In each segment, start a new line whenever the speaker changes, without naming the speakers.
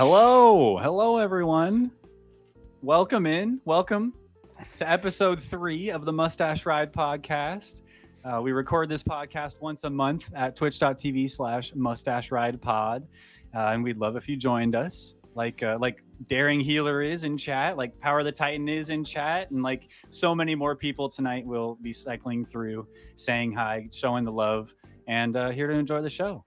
Hello everyone. Welcome to episode 3 of the Mustache Ride podcast. We record this podcast once a month at twitch.tv/Mustache Ride Pod, and we'd love if you joined us. Like Daring Healer is in chat, like Power the Titan is in chat, and like so many more people tonight will be cycling through, saying hi, showing the love, and here to enjoy the show.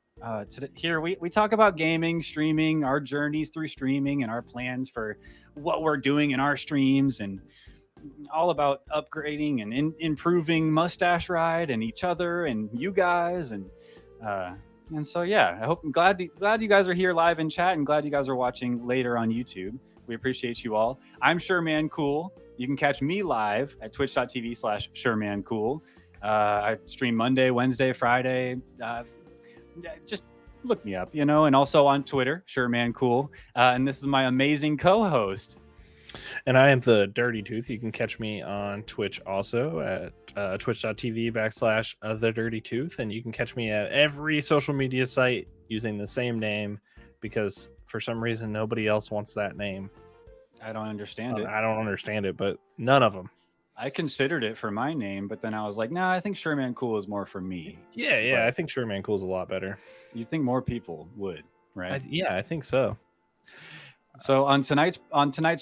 Here we talk about gaming, streaming, our journeys through streaming, and our plans for what we're doing in our streams, and all about upgrading and improving Mustache Ride and each other and you guys, and so yeah, I'm glad you guys are here live in chat, and glad you guys are watching later on YouTube. We appreciate you all. I'm SureManCool. You can catch me live at twitch.tv/SureManCool. I stream Monday, Wednesday, Friday. Just look me up, and also on Twitter, SureManCool. And this is my amazing co-host.
And I am the Dirty Tooth. You can catch me on Twitch also at twitch.tv/The Dirty Tooth. And you can catch me at every social media site using the same name, because for some reason nobody else wants that name.
I don't understand it.
I don't understand it, but none of them.
I considered it for my name, but then I was like, nah, I think SureManCool is more for me.
Yeah, I think SureManCool is a lot better.
You'd think more people would, right?
I think so.
So on tonight's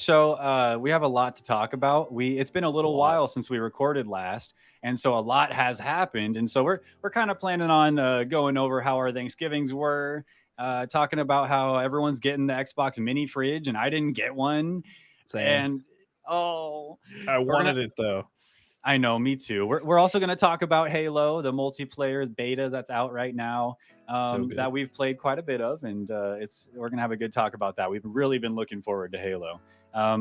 show, we have a lot to talk about. It's been a little while since we recorded last, and so a lot has happened. And so we're kind of planning on going over how our Thanksgivings were, talking about how everyone's getting the Xbox mini fridge, and I didn't get one.
Same.
And
I wanted it though.
I know, me too. We're also going to talk about Halo, the multiplayer beta that's out right now, that we've played quite a bit of, and we're going to have a good talk about that. We've really been looking forward to Halo.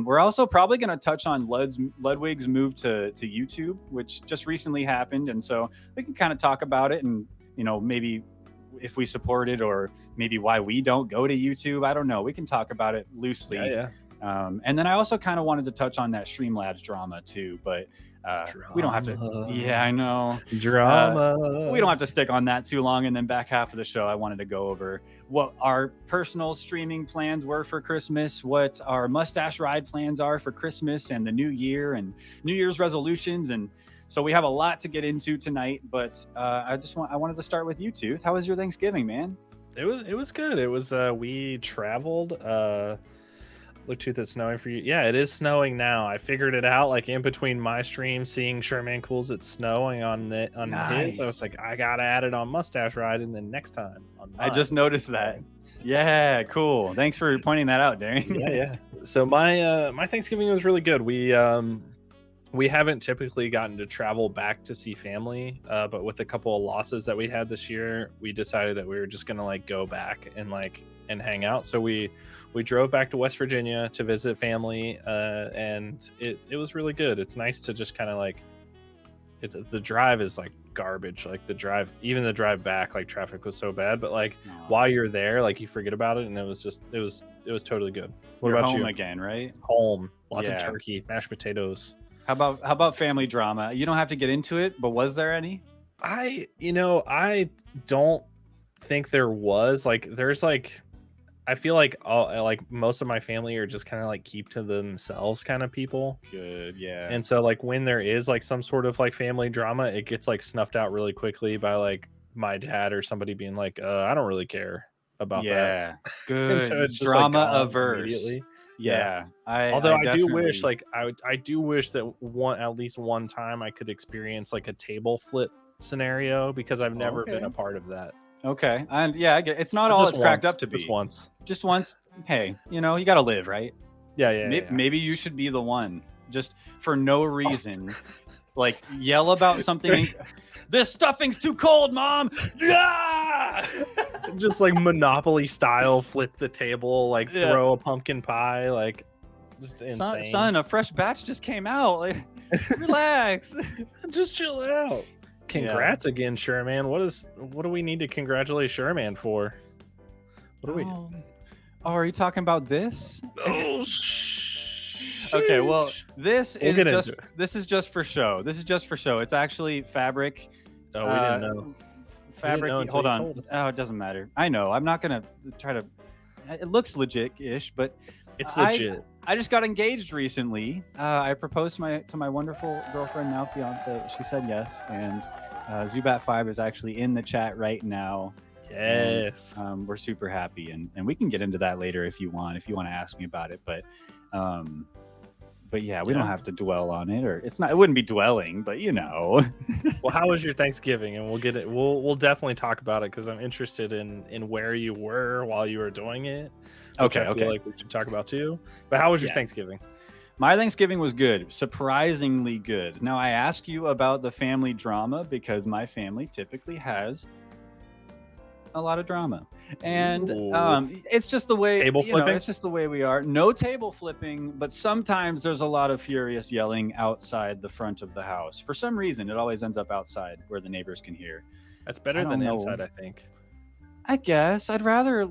We're also probably going to touch on Ludwig's move to YouTube, which just recently happened, and so we can kind of talk about it, and maybe if we support it, or maybe why we don't go to YouTube. I don't know. We can talk about it loosely.
Yeah.
And then I also kind of wanted to touch on that Streamlabs drama too, but we don't have to. Yeah, I know.
Drama.
We don't have to stick on that too long. And then back half of the show, I wanted to go over what our personal streaming plans were for Christmas, what our Mustache Ride plans are for Christmas and the New Year and New Year's resolutions. And so we have a lot to get into tonight, but I wanted to start with you, Tooth. How was your Thanksgiving, man?
It was good. It was we traveled. Look, Tooth, it's snowing for you. Yeah, it is snowing now. I figured it out, like in between my stream, seeing SureManCool's it's snowing on
nice.
his. I was like, I gotta add it on Mustache Ride, and then next time on mine.
I just noticed that. Yeah, cool. Thanks for pointing that out, Darren.
Yeah. So my Thanksgiving was really good. We haven't typically gotten to travel back to see family, but with a couple of losses that we had this year, we decided that we were just gonna go back and hang out. So we drove back to West Virginia to visit family, and it was really good. It's nice to just kind of the drive is like garbage. Like the drive back, like traffic was so bad, but while you're there, like you forget about it, and it was totally good.
What about home you? Again, right?
Home, lots of turkey, mashed potatoes.
How about family drama? You don't have to get into it, but was there any?
I don't think there was. I feel like most of my family are just kind of keep to themselves kind of people.
Good, yeah.
And so when there is some sort of family drama, it gets snuffed out really quickly by my dad or somebody being I don't really care about that.
Yeah, good. So it's drama averse.
Immediately.
Yeah.
Although I do wish I do wish that at least one time I could experience a table flip scenario, because I've never been a part of that.
Okay. And yeah, I get it's not all it's cracked up to be.
Just
once. Hey, you got to live, right?
Yeah.
Maybe you should be the one, just for no reason. Yell about something. This stuffing's too cold, Mom. Yeah.
Just Monopoly style, flip the table, throw a pumpkin pie, just insane.
Son, a fresh batch just came out. Relax.
Just chill out. Congrats again, Sherman. What do we need to congratulate Sherman for? What do we?
Oh, are you talking about this?
Oh,
okay, well, this is just for show. This is just for show. It's actually fabric.
Oh, we didn't know.
Fabric. Hold on. Oh, it doesn't matter. I know. I'm not gonna try to. it looks legit-ish, but
It's
I
legit.
I just got engaged recently. I proposed to my wonderful girlfriend, now fiance. She said yes, and Zubat5 is actually in the chat right now.
Yes.
And we're super happy, and we can get into that later if you want to ask me about it. But yeah, we don't have to dwell on it, or it wouldn't be dwelling, but you know.
Well, how was your Thanksgiving? And we'll get it. We'll definitely talk about it because I'm interested in where you were while you were doing it.
Okay,
I feel like we should talk about too. But how was your Thanksgiving?
My Thanksgiving was good, surprisingly good. Now, I ask you about the family drama because my family typically has a lot of drama, and it's just the way
table flipping.
It's just the way we are. No table flipping, but sometimes there's a lot of furious yelling outside the front of the house. For some reason, it always ends up outside where the neighbors can hear.
That's better than inside, I think.
I guess I'd rather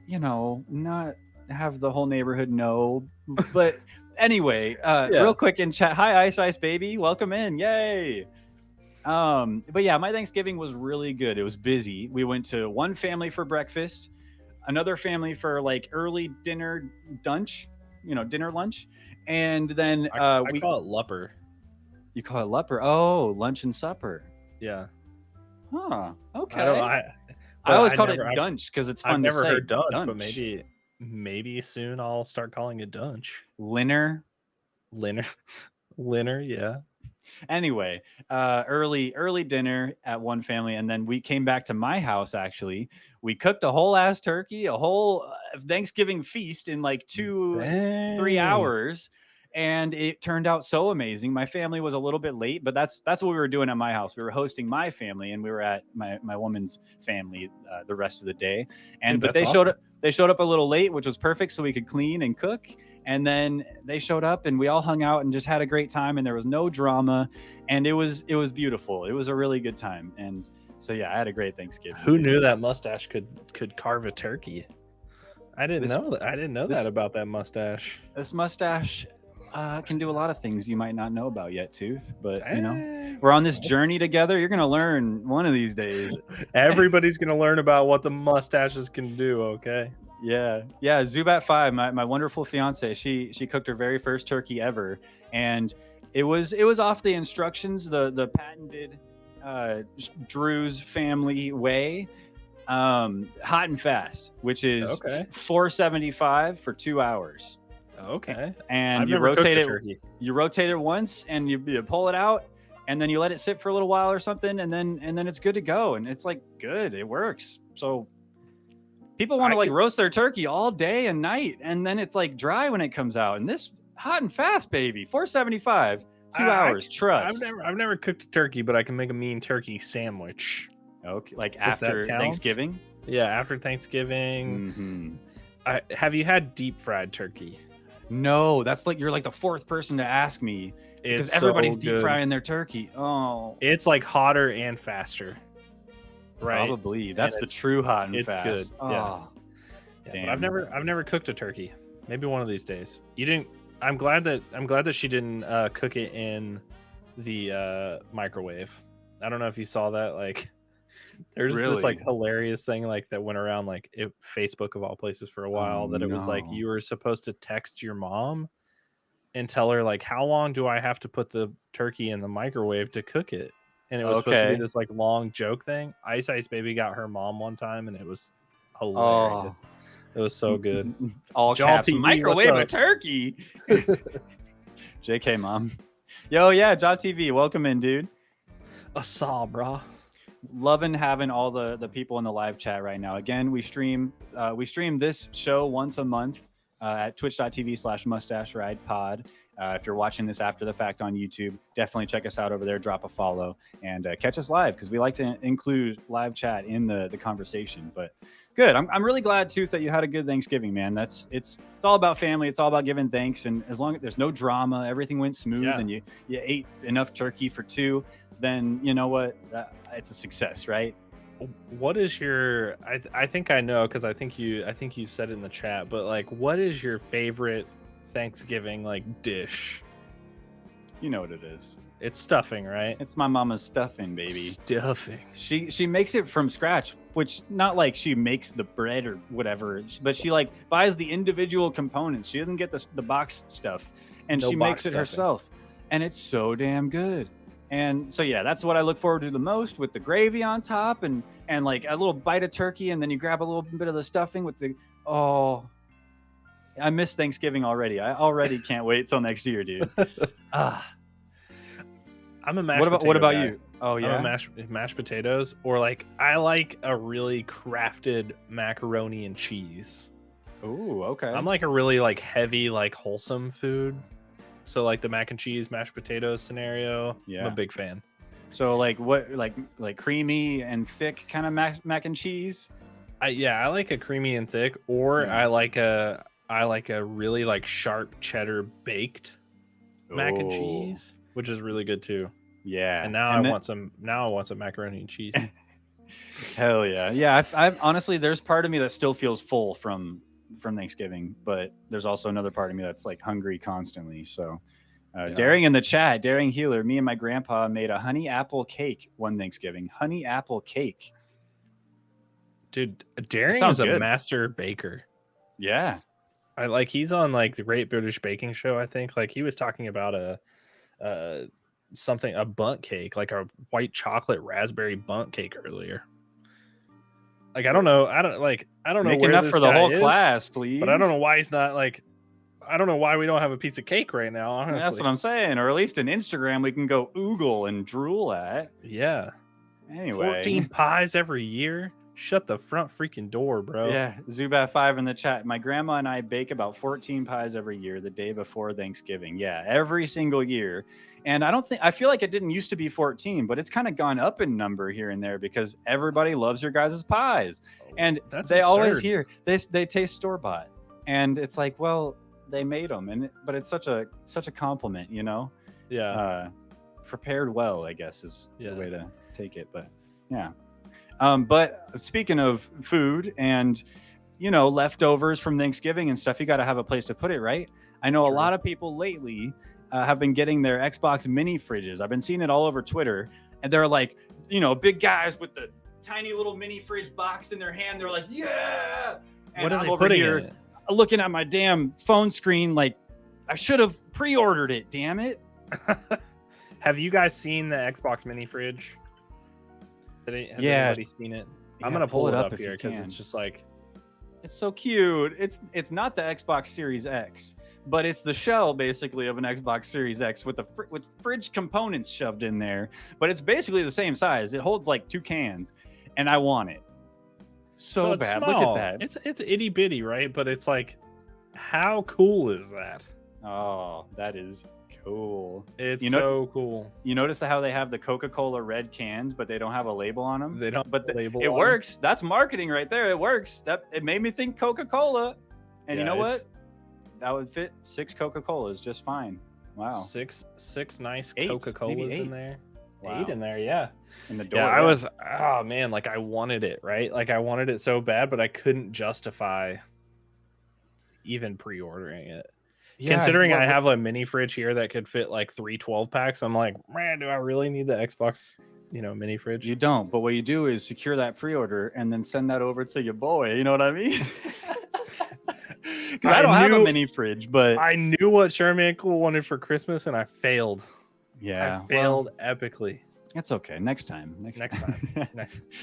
not have the whole neighborhood know. But anyway, real quick in chat. Hi, Ice Baby, welcome in. Yay. But yeah, my Thanksgiving was really good. It was busy. We went to one family for breakfast, another family for like early dinner lunch, dinner lunch, and then
we call it lupper.
You call it lupper? Oh, lunch and supper.
Yeah.
Huh. Okay.
I
always called it dunch because it's fun to say.
I've never heard dunch, but maybe soon I'll start calling it dunch.
Linner,
yeah.
Anyway, early dinner at one family, and then we came back to my house. Actually, we cooked a whole ass turkey, a whole Thanksgiving feast in like 3 hours, and it turned out so amazing. My family was a little bit late, but that's what we were doing at my house. We were hosting my family, and we were at my woman's family the rest of the day. But they showed up a little late, which was perfect, so we could clean and cook. And then they showed up and we all hung out and just had a great time, and there was no drama, and it was beautiful. It was a really good time. And so yeah, I had a great Thanksgiving.
Who knew that Mustache could carve a turkey? I didn't know that about that mustache.
This mustache can do a lot of things you might not know about yet, Tooth. But we're on this journey together. You're gonna learn one of these days.
Everybody's gonna learn about what the mustaches can do. Okay.
Yeah. Zubat5, my wonderful fiance, she cooked her very first turkey ever, and it was off the instructions, the patented Drew's family way, hot and fast, which is $4.75 for 2 hours.
Okay.
And you rotate it once, and you pull it out, and then you let it sit for a little while or something, and then it's good to go, and it's like good, it works. So people want to roast their turkey all day and night, and then it's like dry when it comes out. And this hot and fast, baby, $4.75, 2 hours. Trust.
I've never cooked a turkey, but I can make a mean turkey sandwich.
Okay, like after Thanksgiving.
Yeah, after Thanksgiving.
Mm-hmm.
Have you had deep fried turkey?
No, that's like you're like the fourth person to ask me because everybody's deep frying their turkey. Oh,
it's like hotter and faster. Right.
Probably. That's the true hot and fast.
It's good.
Oh,
yeah. But I've never cooked a turkey. Maybe one of these days. You didn't. I'm glad that she didn't cook it in the microwave. I don't know if you saw that. Like, there's this like hilarious thing like that went around like Facebook of all places for a while that it was like you were supposed to text your mom and tell her like, how long do I have to put the turkey in the microwave to cook it? And it was supposed to be this like long joke thing. Ice Baby got her mom one time, and it was hilarious. It was so good.
All caps, microwave a turkey. JK, mom. Yo, yeah, Jaw TV, welcome in, dude.
I saw, bro.
Loving having all the people in the live chat right now. Again, we stream this show once a month at twitch.tv/Mustache Ride Pod. If you're watching this after the fact on YouTube, definitely check us out over there, drop a follow, and catch us live because we like to include live chat in the conversation. But good. I'm really glad, Tooth, that you had a good Thanksgiving, man. It's all about family. It's all about giving thanks. And as long as there's no drama, everything went smooth, and you ate enough turkey for two, then you know what? It's a success, right?
What is your? I think I know because I think you said it in the chat. But like, what is your favorite Thanksgiving like dish?
You know what it is.
It's stuffing, right?
It's my mama's stuffing, baby.
Stuffing.
She makes it from scratch which not like she makes the bread or whatever, but she like buys the individual components. She doesn't get the box stuff, and she makes it herself, and it's so damn good. And so yeah, that's what I look forward to the most, with the gravy on top and like a little bite of turkey, and then you grab a little bit of the stuffing with the I miss Thanksgiving already. I already can't wait till next year, dude.
I'm a mashed potato
What about
guy.
you? Oh yeah,
I'm a mashed potatoes, or like I like a really crafted macaroni and cheese.
Ooh, okay.
I'm like a really like heavy, like wholesome food. So like the mac and cheese, mashed potatoes scenario.
Yeah,
I'm a big fan.
So like what, like creamy and thick kind of mac and cheese?
I like a creamy and thick, or I like a really like sharp cheddar baked mac and cheese, which is really good too.
Yeah.
And I want some macaroni and cheese.
Hell yeah. Yeah, I've honestly, there's part of me that still feels full from Thanksgiving, but there's also another part of me that's like hungry constantly. So Daring in the chat, Daring Healer, me and my grandpa made a honey apple cake one Thanksgiving. Honey apple cake.
Dude, Daring is a master baker.
Yeah.
He's on like the Great British Baking Show, I think. Like he was talking about a bundt cake, like a white chocolate raspberry bundt cake earlier. Like I don't know
Make
where
enough
this
for the
guy
whole
is,
class, please.
But I don't know why he's not like, I don't know why we don't have a piece of cake right now, honestly.
That's what I'm saying, or at least an Instagram we can go oogle and drool at.
Yeah.
Anyway,
14 pies every year. Shut the front freaking door, bro.
Yeah, Zubat5 in the chat. My grandma and I bake about 14 pies every year, the day before Thanksgiving. Yeah, every single year. And I feel like it didn't used to be 14, but it's kind of gone up in number here and there because everybody loves your guys' pies. And
That's
they
absurd.
always hear they taste store-bought. And it's like, well, they made them, but it's such a compliment, you know?
Yeah.
Prepared well, I guess is the way to take it. But yeah. But speaking of food and, leftovers from Thanksgiving and stuff, you got to have a place to put it, right? I know a lot of people lately have been getting their Xbox mini fridges. I've been seeing it all over Twitter, and they're like, big guys with the tiny little mini fridge box in their hand. They're like, yeah. And
what are
I'm
they
over
putting
here
in it?
Looking at my damn phone screen like I should have pre-ordered it. Damn it.
Have you guys seen the Xbox mini fridge? Has anybody seen it?
Yeah,
I'm gonna pull it up
if
here because it's just like,
it's so cute. It's not the Xbox Series X, but it's the shell basically of an Xbox Series X with with fridge components shoved in there. But it's basically the same size. It holds like 2 cans, and I want it so bad.
Small.
Look at that.
It's itty bitty, right? But it's like, how cool is that?
Oh, that is cool.
It's so cool.
You notice how they have the Coca-Cola red cans, but they don't have a label on them?
They don't, but
it works. That's marketing right there. It works. It made me think Coca-Cola. And you know what? That would fit 6 Coca-Colas just fine. Wow.
Six nice
8,
Coca-Colas in there.
Wow.
8 in there, yeah.
In the door.
Yeah, I was, oh man, like I wanted it, right? Like I wanted it so bad, but I couldn't justify even pre-ordering it. Yeah, considering I have a mini fridge here that could fit like 3 12-packs, I'm like, man, do I really need the Xbox, mini fridge?
You don't, but what you do is secure that pre-order and then send that over to your boy. You know what I mean? Because I don't have a mini fridge, but
I knew what Sherman Cool wanted for Christmas, and I failed.
Yeah,
I failed epically.
It's okay. Next time.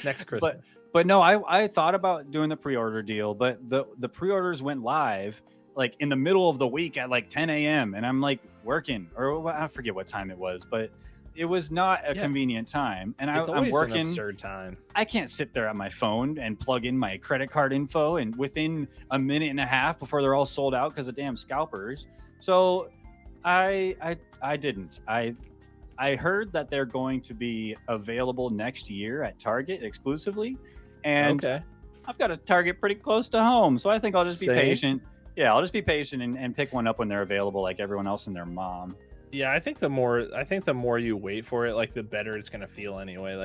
Next Christmas.
But no, I thought about doing the pre-order deal, but the pre-orders went live like in the middle of the week at like 10 a.m. and I'm like working, or I forget what time it was, but it was not a convenient time. And I'm working.
An absurd time.
I can't sit there at my phone and plug in my credit card info and within a minute and a half before they're all sold out because of damn scalpers. So I didn't. I heard that they're going to be available next year at Target exclusively. And I've got a Target pretty close to home. So I think I'll just be patient. Yeah, I'll just be patient and pick one up when they're available, like everyone else and their mom.
Yeah, I think the more you wait for it, like the better it's gonna feel anyway.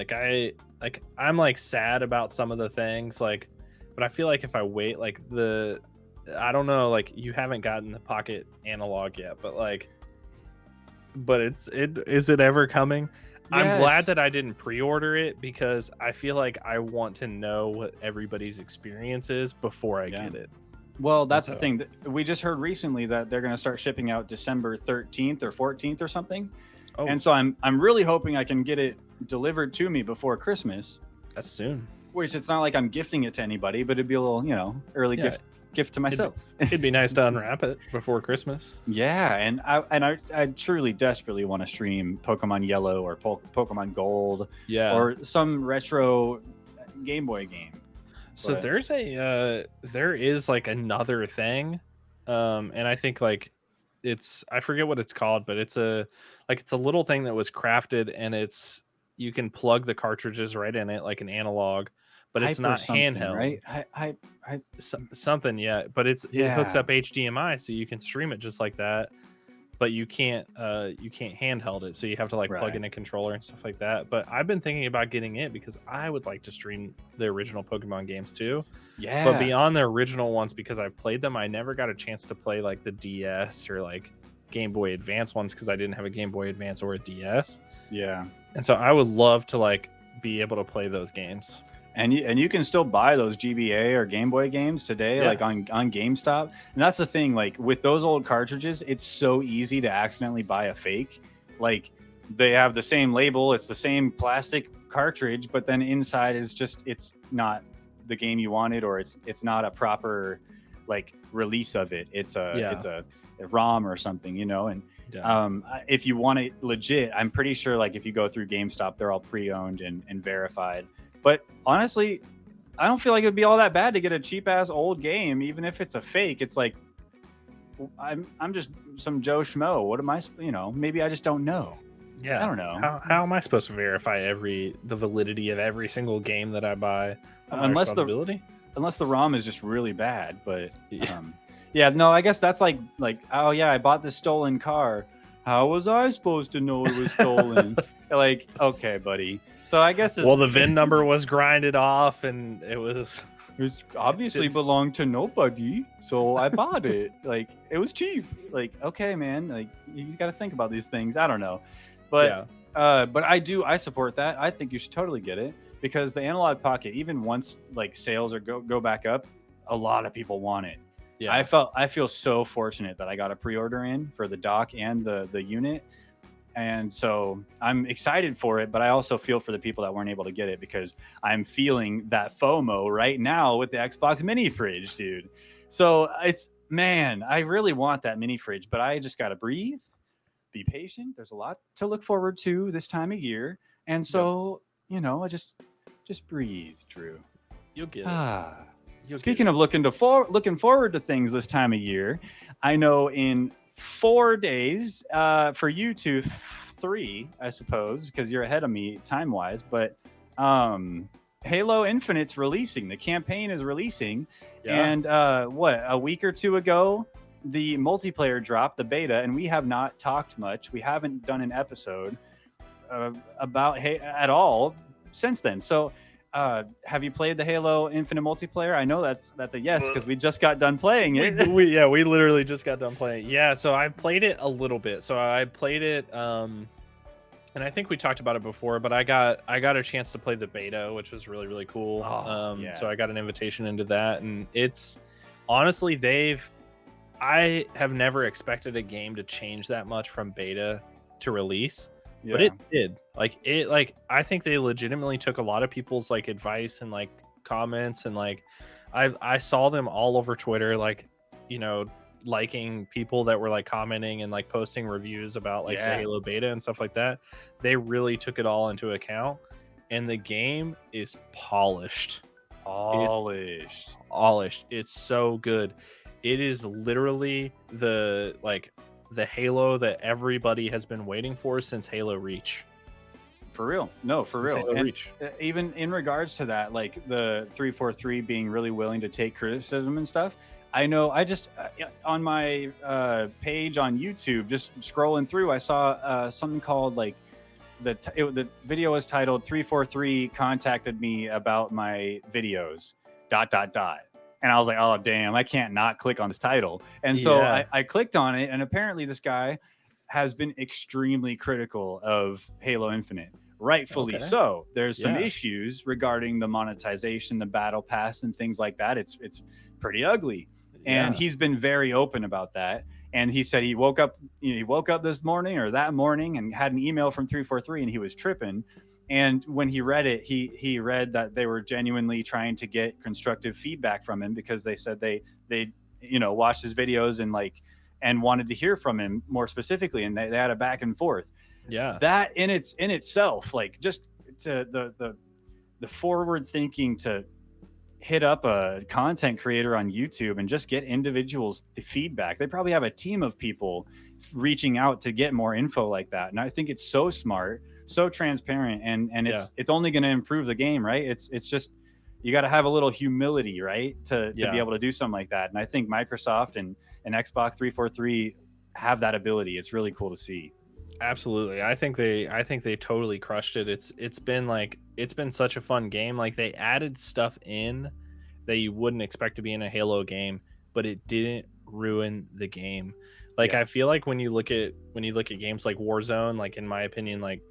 I'm like sad about some of the things, like, but I feel like if I wait, like I don't know, like you haven't gotten the Pocket Analog yet, but is it ever coming? I'm glad
Yes.
that I didn't pre-order it because I feel like I want to know what everybody's experience is before I
Yeah.
get it.
Well,
And
that's the
so,
thing. We just heard recently that they're going to start shipping out December 13th or 14th or something.
oh,
And so I'm really hoping I can get it delivered to me before Christmas,
that's soon.
which it's not like I'm gifting it to anybody, but it'd be a little, early
Yeah,
gift to myself.
it'd be nice to unwrap it before Christmas.
Yeah, and I truly desperately want to stream Pokemon Yellow or Pokemon Gold
Yeah.
or some retro Game Boy game.
So
But
there is like another thing, and I think like I forget what it's called, but it's a little thing that was crafted, and you can plug the cartridges right in it like an analog, but it's
hyper
not
something,
handheld.
right? I
Something, yeah, but it hooks
yeah,
up HDMI, so you can stream it just like that. But you can't handheld it, so you have to like plug
right.
in a controller and stuff like that. But I've been thinking about getting it because I would like to stream the original Pokemon games too. But
Yeah.
beyond the original ones, because I've played them, I never got a chance to play like the DS or like Game Boy Advance ones because I didn't have a Game Boy Advance or a DS.
Yeah.
And so I would love to like be able to play those games.
And you can still buy those GBA or Game Boy games today,
Yeah.
like on GameStop. And that's the thing, like with those old cartridges, it's so easy to accidentally buy a fake. Like they have the same label, it's the same plastic cartridge, but then inside is it's not the game you wanted, or it's not a proper like release of it. It's a ROM or something, And
Yeah.
if you want it legit, I'm pretty sure like if you go through GameStop, they're all pre-owned and verified. But honestly, I don't feel like it'd be all that bad to get a cheap ass old game, even if it's a fake. It's like I'm just some Joe Schmo. What am I? Maybe I just don't know.
Yeah.
I don't know.
How am I supposed to verify the validity of every single game that I buy? Not my
Unless
responsibility.
unless the ROM is just really bad. But
Yeah.
yeah, no, I guess that's like oh yeah, I bought this stolen car. How was I supposed to know it was stolen? Like, okay, buddy. So I guess
Well, the VIN number was grinded off, and it
obviously belonged to nobody, so I bought it. Like, it was cheap. Like, okay, man. Like, you got to think about these things. I don't know, but but I support that. I think you should totally get it because the Analog Pocket, even once like sales go back up, a lot of people want it.
Yeah.
I feel so fortunate that I got a pre-order in for the dock and the unit. And so I'm excited for it, but I also feel for the people that weren't able to get it because I'm feeling that FOMO right now with the Xbox mini fridge, dude. So man, I really want that mini fridge, but I just got to breathe, be patient. There's a lot to look forward to this time of year. And so, I just breathe, Drew.
You'll get it.
Speaking of looking forward to things this time of year, I know in 4 days, for you two, 3, I suppose, because you're ahead of me time wise. But Halo Infinite's releasing. The campaign is releasing, and a week or two ago, the multiplayer dropped, the beta, and we have not talked much. We haven't done an episode about at all since then. So. Have you played the Halo Infinite multiplayer? I know that's a yes because we just got done playing it.
We literally just got done playing. Yeah, so I played it a little bit. So I played it, and I think we talked about it before, but I got a chance to play the beta, which was really really cool. So I got an invitation into that, and it's honestly I have never expected a game to change that much from beta to release. But it did. I think they legitimately took a lot of people's like advice and like comments, and like I saw them all over Twitter, like, liking people that were like commenting and like posting reviews about like the Halo beta and stuff like that. They really took it all into account, and the game is polished. It's so good. It is literally the Halo that everybody has been waiting for since Halo Reach.
For real. No, for real.
Halo Reach.
Even in regards to that, like the 343 being really willing to take criticism and stuff. I know I just on my page on YouTube, just scrolling through, I saw something called like the video was titled 343 contacted me about my videos ... And I was like, oh damn, I can't not click on this title. And so I clicked on it, and apparently this guy has been extremely critical of Halo Infinite. Rightfully
Okay.
so. There's some
Yeah.
issues regarding the monetization, the battle pass, and things like that. It's pretty ugly, and
Yeah.
he's been very open about that. And he said he woke up, he woke up this morning or that morning and had an email from 343, and he was tripping. And when he read it, he read that they were genuinely trying to get constructive feedback from him, because they said they watched his videos and and wanted to hear from him more specifically, and they had a back and forth.
Yeah.
That in itself, like, just to the forward thinking to hit up a content creator on YouTube and just get individuals the feedback. They probably have a team of people reaching out to get more info like that. And I think it's so smart, so transparent, and it's only going to improve the game, right? It's just, you got to have a little humility, right, to be able to do something like that. And I think Microsoft and Xbox 343 have that ability. It's really cool to see.
Absolutely. I think they totally crushed it. It's been such a fun game. Like, they added stuff in that you wouldn't expect to be in a Halo game, but it didn't ruin the game. Like, I feel like when you look at games like Warzone, like, in my opinion, like,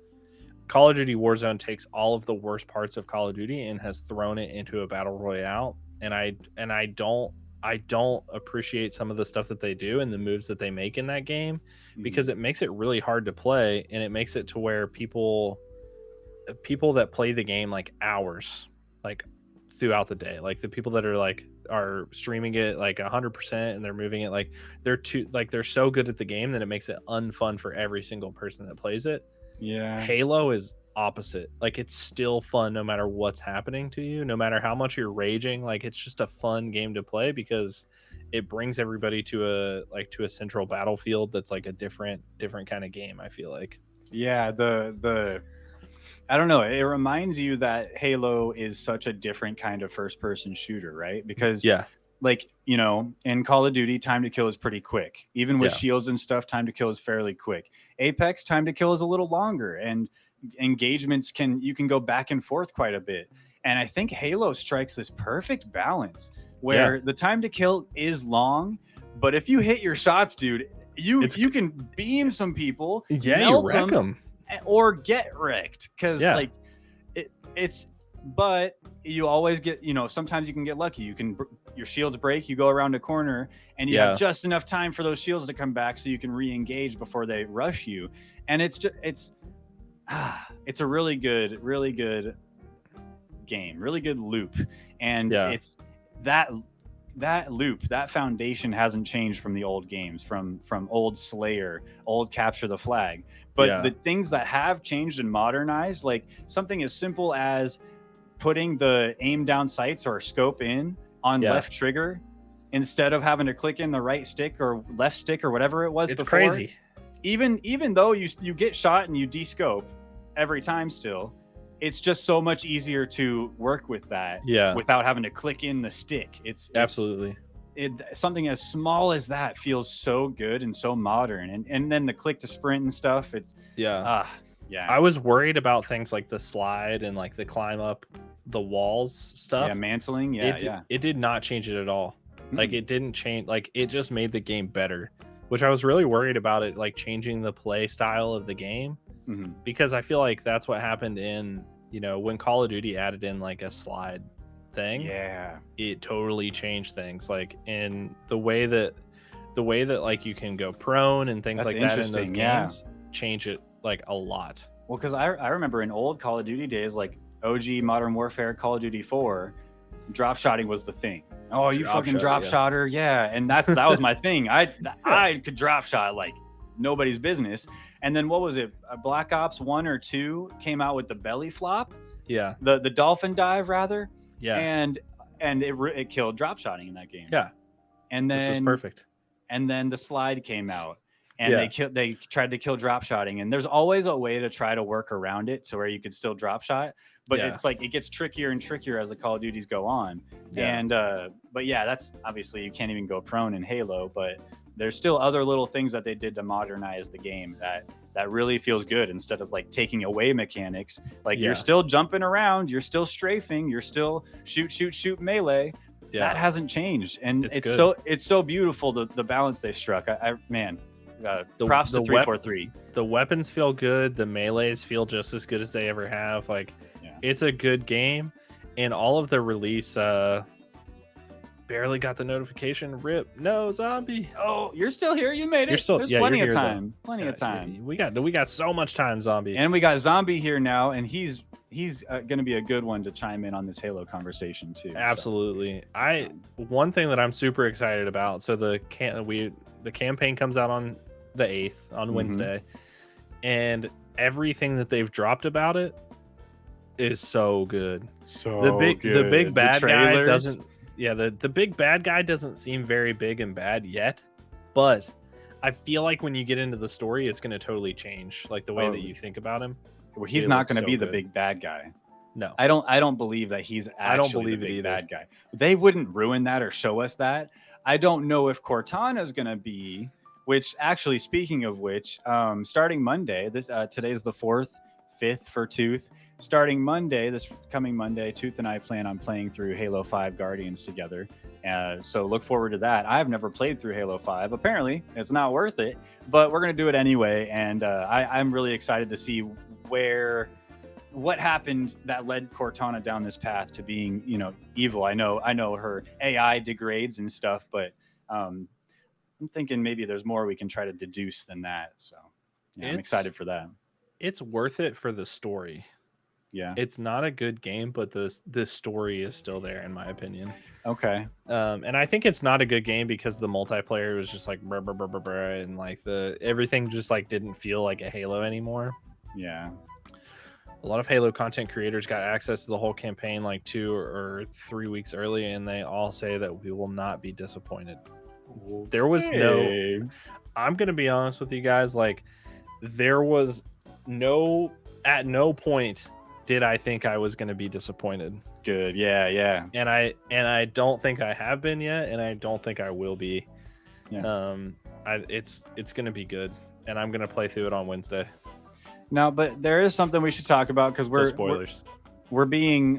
Call of Duty Warzone takes all of the worst parts of Call of Duty and has thrown it into a battle royale. And I don't appreciate some of the stuff that they do and the moves that they make in that game, because it makes it really hard to play, and it makes it to where people that play the game like hours, like, throughout the day, like the people that are streaming it like 100%, and they're moving it like they're so good at the game that it makes it unfun for every single person that plays it.
Yeah.
Halo is opposite. Like, it's still fun no matter what's happening to you, no matter how much you're raging. Like, it's just a fun game to play because it brings everybody to a central battlefield that's like a different kind of game, I feel like.
Yeah, the I don't know, it reminds you that Halo is such a different kind of first person shooter, right? Because like, in Call of Duty, time to kill is pretty quick. Even with shields and stuff, time to kill is fairly quick. Apex, time to kill is a little longer, and engagements you can go back and forth quite a bit. And I think Halo strikes this perfect balance where the time to kill is long, but if you hit your shots, dude, you can beam some people,
you wreck them,
or get wrecked, because but you always get, sometimes you can get lucky. Your shields break, you go around a corner, and you have just enough time for those shields to come back so you can re-engage before they rush you. And it's a really good game, really good loop. And it's that loop, that foundation hasn't changed from the old games, from old Slayer, old Capture the Flag. But the things that have changed and modernized, like something as simple as putting the aim down sights or scope in on left trigger instead of having to click in the right stick or left stick or whatever it was
it's
before.
Crazy.
Even though you get shot and you de-scope every time, still, it's just so much easier to work with that without having to click in the stick. It's
absolutely
something as small as that feels so good and so modern, and then the click to sprint and stuff. It's I
was worried about things like the slide and like the climb up the walls stuff.
Mantling.
It did not change it at all. Like, it didn't change. Like, it just made the game better, which I was really worried about it, like, changing the play style of the game, because I feel like that's what happened in, when Call of Duty added in like a slide thing. It totally changed things, like, in the way that like you can go prone and things like that in those games change it like a lot.
Well, because I remember in old Call of Duty days, like OG Modern Warfare, Call of Duty 4, drop shotting was the thing. Oh, you fucking drop shotter. And that was my thing. I could drop shot like nobody's business. And then what was it? Black Ops 1 or 2 came out with the belly flop. The dolphin dive, rather. And it killed drop shotting in that game. And then,
which was perfect.
And then the slide came out, and they tried to kill drop shotting, and there's always a way to try to work around it to where you could still drop shot, but it's like it gets trickier and trickier as the Call of Duties go on. And but that's obviously, you can't even go prone in Halo, but there's still other little things that they did to modernize the game that really feels good, instead of like taking away mechanics. Like, you're still jumping around, you're still strafing, you're still shoot melee. That hasn't changed, and it's so beautiful, the balance they struck. Props to 343.
The weapons feel good. The melees feel just as good as they ever have. Like, it's a good game. And all of the release, barely got the notification. Rip, no zombie.
Oh, you're still here. You made it. There's plenty of time. Plenty of time.
We got so much time, zombie.
And we got zombie here now, and he's going to be a good one to chime in on this Halo conversation too.
Absolutely. So. One thing that I'm super excited about. So the campaign comes out on the 8th on Wednesday, and everything that they've dropped about it is so good. The big bad guy doesn't. Yeah, the big bad guy doesn't seem very big and bad yet, but I feel like when you get into the story, it's going to totally change, like the way that you think about him.
Well, he's not going to be the big bad guy.
No,
I don't believe that he's actually the big bad guy. They wouldn't ruin that or show us that. I don't know if Cortana is going to be. Which actually, speaking of which, starting Monday, today's the 4th, 5th for Tooth. Starting Monday, this coming Monday, Tooth and I plan on playing through Halo 5 Guardians together. So look forward to that. I've never played through Halo 5. Apparently, it's not worth it, but we're going to do it anyway. And I'm really excited to see what happened that led Cortana down this path to being, evil. I know her AI degrades and stuff, but I'm thinking maybe there's more we can try to deduce than that. So I'm excited for that.
It's worth it for the story.
Yeah,
it's not a good game, but the story is still there, in my opinion.
Okay.
And I think it's not a good game because the multiplayer was just like brr, brr, brr, brr, brr, and like everything just like didn't feel like a Halo anymore.
Yeah.
A lot of Halo content creators got access to the whole campaign like 2 or 3 weeks early, and they all say that we will not be disappointed. There was I'm gonna be honest with you guys, like there was at no point did I think I was going to be disappointed.
Good. Yeah.
And I don't think I have been yet, and I don't think I will be. Yeah. It's going to be good, and I'm going to play through it on Wednesday.
No, but there is something we should talk about because we're being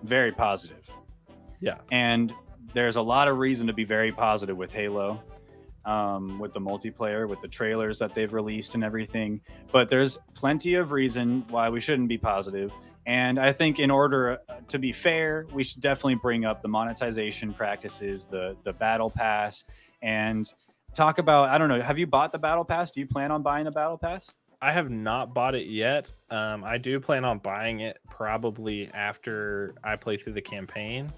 very positive.
Yeah.
And there's a lot of reason to be very positive with Halo. With the multiplayer, with the trailers that they've released and everything, but there's plenty of reason why we shouldn't be positive. And I think in order to be fair, we should definitely bring up the monetization practices, the battle pass, and talk about, I don't know, have you bought the battle pass? Do you plan on buying the battle pass?
I have not bought it yet. I do plan on buying it probably after I play through the campaign.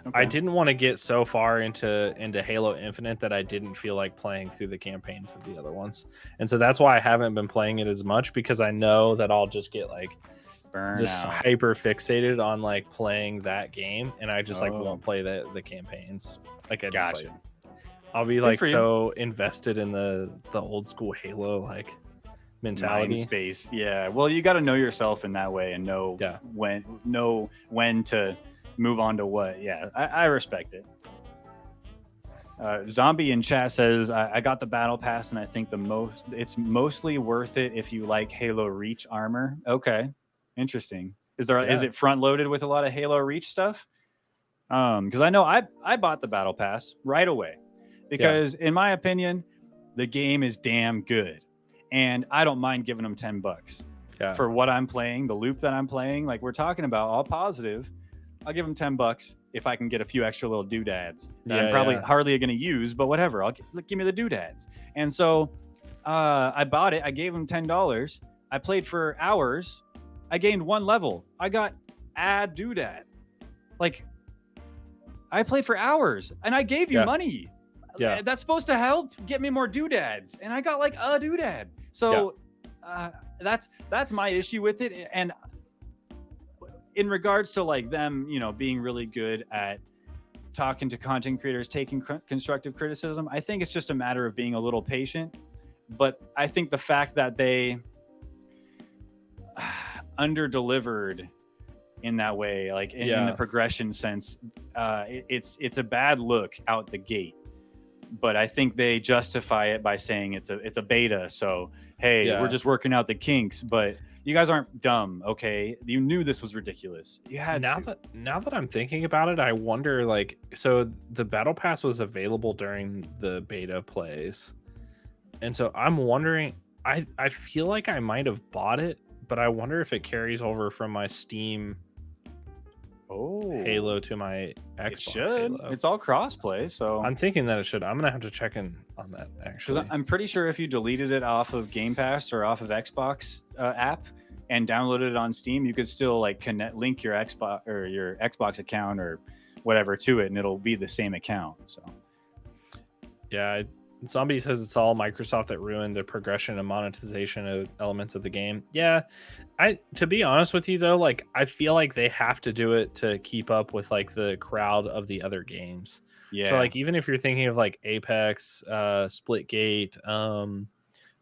Okay. I didn't want to get so far into Halo Infinite that I didn't feel like playing through the campaigns of the other ones. And so that's why I haven't been playing it as much, because I know that I'll just get like hyper fixated on like playing that game, and I just like won't play the campaigns. Like I just like I'll be like so invested in the old school Halo like mentality.
Mind space. Yeah. Well, you got to know yourself in that way and know when to move on to what. Yeah, I respect it. Zombie in chat says I got the battle pass, and I think it's mostly worth it if you like Halo Reach armor. Okay, interesting. Is it front loaded with a lot of Halo Reach stuff? Because I know I bought the battle pass right away because in my opinion the game is damn good, and I don't mind giving them $10 for what I'm playing, the loop that I'm playing. Like we're talking about, all positive. I'll give them $10 if I can get a few extra little doodads that I'm probably hardly going to use, but whatever. Give me the doodads. And so I bought it. I gave them $10. I played for hours. I gained 1 level. I got add doodad. Like I played for hours and I gave you money. Yeah, that's supposed to help get me more doodads, and I got like a doodad. So that's my issue with it. And in regards to like them, being really good at talking to content creators, taking constructive criticism, I think it's just a matter of being a little patient. But I think the fact that they under-delivered in that way, like in the progression sense, it's a bad look out the gate. But I think they justify it by saying it's a beta. So hey, we're just working out the kinks. But You guys aren't dumb, okay? You knew this was ridiculous. You had to.
Now that I'm thinking about it, I wonder, like, so the battle pass was available during the beta plays, and so I'm wondering, I feel like I might have bought it, but I wonder if it carries over from my Steam Halo to my Xbox.
It should.
Halo.
It's all crossplay, so
I'm thinking that it should. I'm gonna have to check in on that actually.
Because I'm pretty sure if you deleted it off of Game Pass or off of Xbox app and downloaded it on Steam, you could still like link your Xbox account or whatever to it, and it'll be the same account. So
yeah, Zombie says it's all Microsoft that ruined the progression and monetization of elements of the game. Yeah, to be honest with you though, like I feel like they have to do it to keep up with like the crowd of the other games.
yeah.
So like even if you're thinking of like Apex, Splitgate,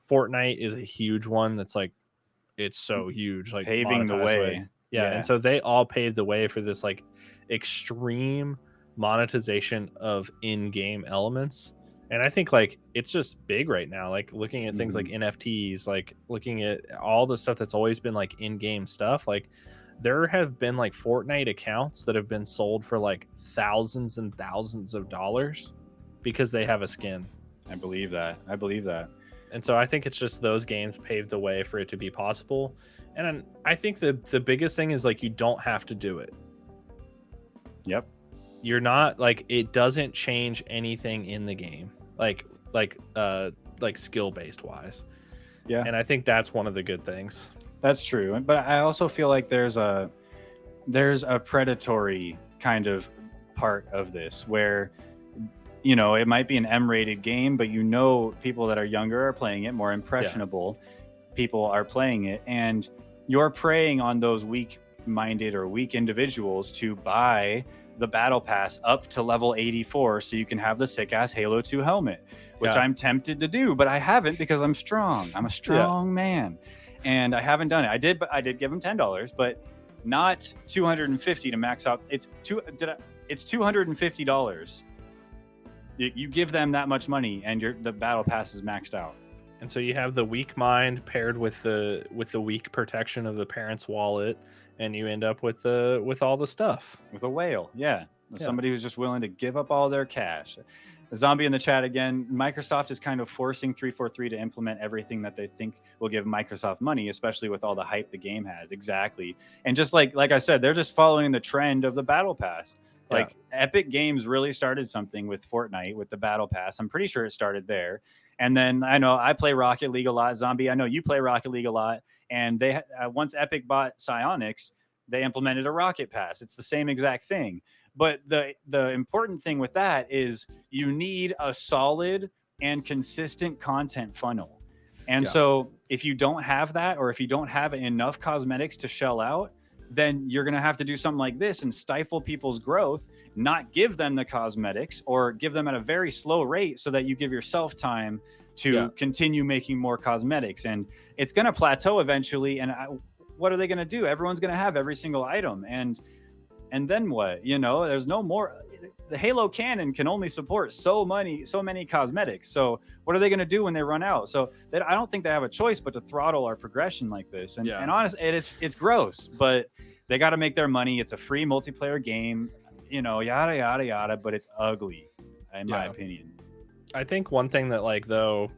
Fortnite is a huge one that's like it's so huge, like
paving the way.
Yeah, and so they all paved the way for this like extreme monetization of in-game elements. And I think like it's just big right now, like looking at things like NFTs, like looking at all the stuff that's always been like in-game stuff. Like there have been like Fortnite accounts that have been sold for like thousands and thousands of dollars because they have a skin.
I believe that.
And so I think it's just those games paved the way for it to be possible. And I think the biggest thing is like you don't have to do it.
Yep.
You're not like it doesn't change anything in the game. Like skill based wise.
Yeah.
And I think that's one of the good things.
That's true. But I also feel like there's a predatory kind of part of this where, you know, it might be an M-rated game, but you know people that are younger are playing it, more impressionable people are playing it, and you're preying on those weak-minded or weak individuals to buy the battle pass up to level 84 so you can have the sick-ass Halo 2 helmet, which I'm tempted to do, but I haven't because I'm strong. I'm a strong man, and I haven't done it. I did give him $10, but not $250 to max out. It's $250. You give them that much money, and the battle pass is maxed out.
And so you have the weak mind paired with the weak protection of the parent's wallet, and you end up with all the stuff.
With a whale, somebody who's just willing to give up all their cash. The Zombie in the chat again. Microsoft is kind of forcing 343 to implement everything that they think will give Microsoft money, especially with all the hype the game has. Exactly, and just like I said, they're just following the trend of the battle pass. Like Epic Games really started something with Fortnite with the battle pass. I'm pretty sure it started there. And then I know I play Rocket League a lot. Zombie, I know you play Rocket League a lot. And they once Epic bought Psyonix, they implemented a Rocket Pass. It's the same exact thing. But the important thing with that is you need a solid and consistent content funnel. And so if you don't have that, or if you don't have enough cosmetics to shell out, then you're going to have to do something like this and stifle people's growth, not give them the cosmetics, or give them at a very slow rate so that you give yourself time to continue making more cosmetics. And it's going to plateau eventually. And what are they going to do? Everyone's going to have every single item. And then what? You know, there's no more. The Halo canon can only support so many cosmetics. So what are they going to do when they run out? So I don't think they have a choice but to throttle our progression like this. And honestly, it's gross, but they got to make their money. It's a free multiplayer game, you know, yada, yada, yada, but it's ugly in my opinion.
I think one thing that like, though,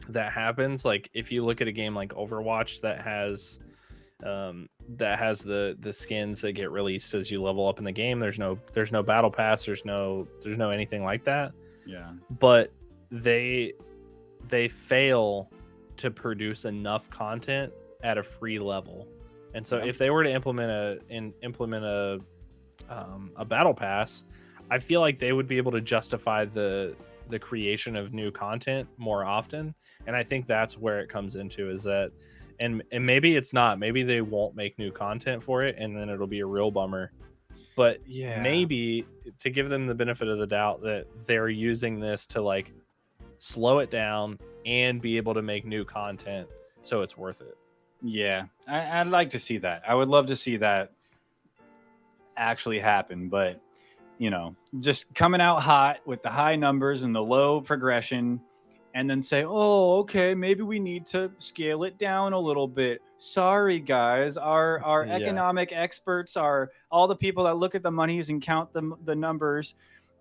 that happens, like if you look at a game like Overwatch that has the skins that get released as you level up in the game, there's no battle pass, there's no anything like that, but they fail to produce enough content at a free level. And so if they were to implement a battle pass, I feel like they would be able to justify the creation of new content more often. And I think that's where it comes into, is that and maybe it's not. Maybe they won't make new content for it, and then it'll be a real bummer. But maybe to give them the benefit of the doubt that they're using this to like slow it down and be able to make new content, so it's worth it.
Yeah, I'd like to see that. I would love to see that actually happen. But, you know, just coming out hot with the high numbers and the low progression, and then say, "Oh, okay, maybe we need to scale it down a little bit. Sorry, guys. Our
Yeah.
economic experts, are all the people that look at the monies and count the numbers.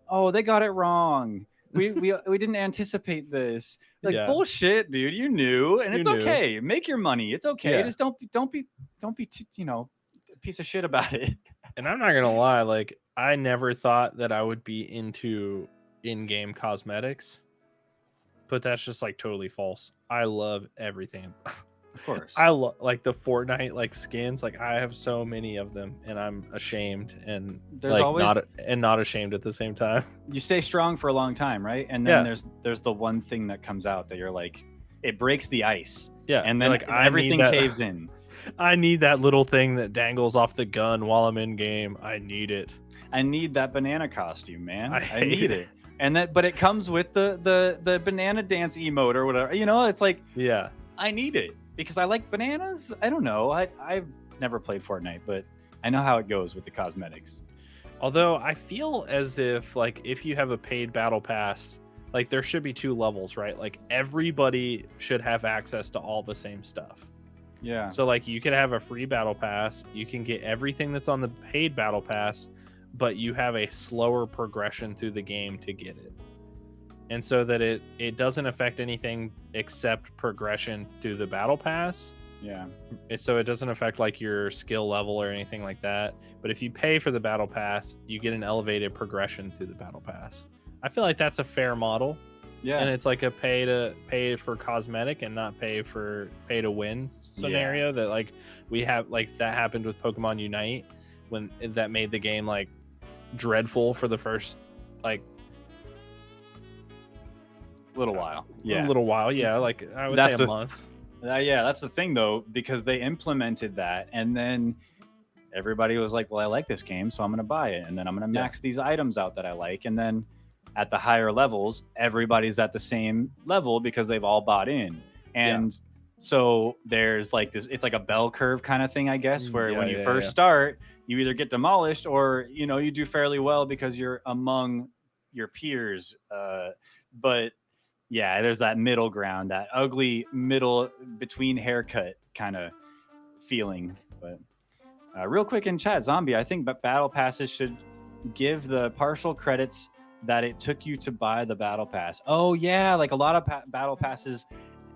Oh, they got it wrong. We didn't anticipate this. Like
Yeah.
bullshit, dude. You knew, and
You
it's
knew.
okay. Make your money. It's okay.
Yeah.
Just don't be too, a piece of shit about it."
And I'm not gonna lie, like I never thought that I would be into in-game cosmetics, but that's just like totally false. I love everything.
Of course.
I love like the Fortnite like skins. Like I have so many of them, and I'm ashamed and
There's
like
always
not ashamed at the same time.
you stay strong for a long time, right? And then
Yeah.
there's the one thing that comes out that you're like, it breaks the ice,
Yeah,
and
you're
then
like I
everything
need that.
caves in.
I need that little thing that dangles off the gun while I'm in game. I need it.
I need that banana costume, man.
I
I
hate
need it. And but it comes with the banana dance emote or whatever. It's like,
Yeah.
I need it because I like bananas. I don't know. I've never played Fortnite, but I know how it goes with the cosmetics.
Although I feel as if like if you have a paid battle pass, like there should be 2 levels, right? Like everybody should have access to all the same stuff.
Yeah.
So like you could have a free battle pass, you can get everything that's on the paid battle pass, but you have a slower progression through the game to get it. And so that it doesn't affect anything except progression through the battle pass.
Yeah.
So it doesn't affect like your skill level or anything like that. But if you pay for the battle pass, you get an elevated progression through the battle pass. I feel like that's a fair model.
Yeah.
And it's like a pay for cosmetic and not pay to win scenario that like we have, like that happened with Pokemon Unite when that made the game like dreadful for the first like
little while. Yeah.
a little while. Yeah, like I would say a month.
Yeah, that's the thing though, because they implemented that, and then everybody was like, "Well, I like this game, so I'm going to buy it, and then I'm going to max these items out that I like." And then at the higher levels, everybody's at the same level because they've all bought in. And so there's like this, it's like a bell curve kind of thing, I guess, where when you first start, you either get demolished or, you do fairly well because you're among your peers. But yeah, there's that middle ground, that ugly middle between haircut kind of feeling. But real quick in chat, Zombie, I think battle passes should give the partial credits that it took you to buy the battle pass. Oh yeah, like a lot of battle passes,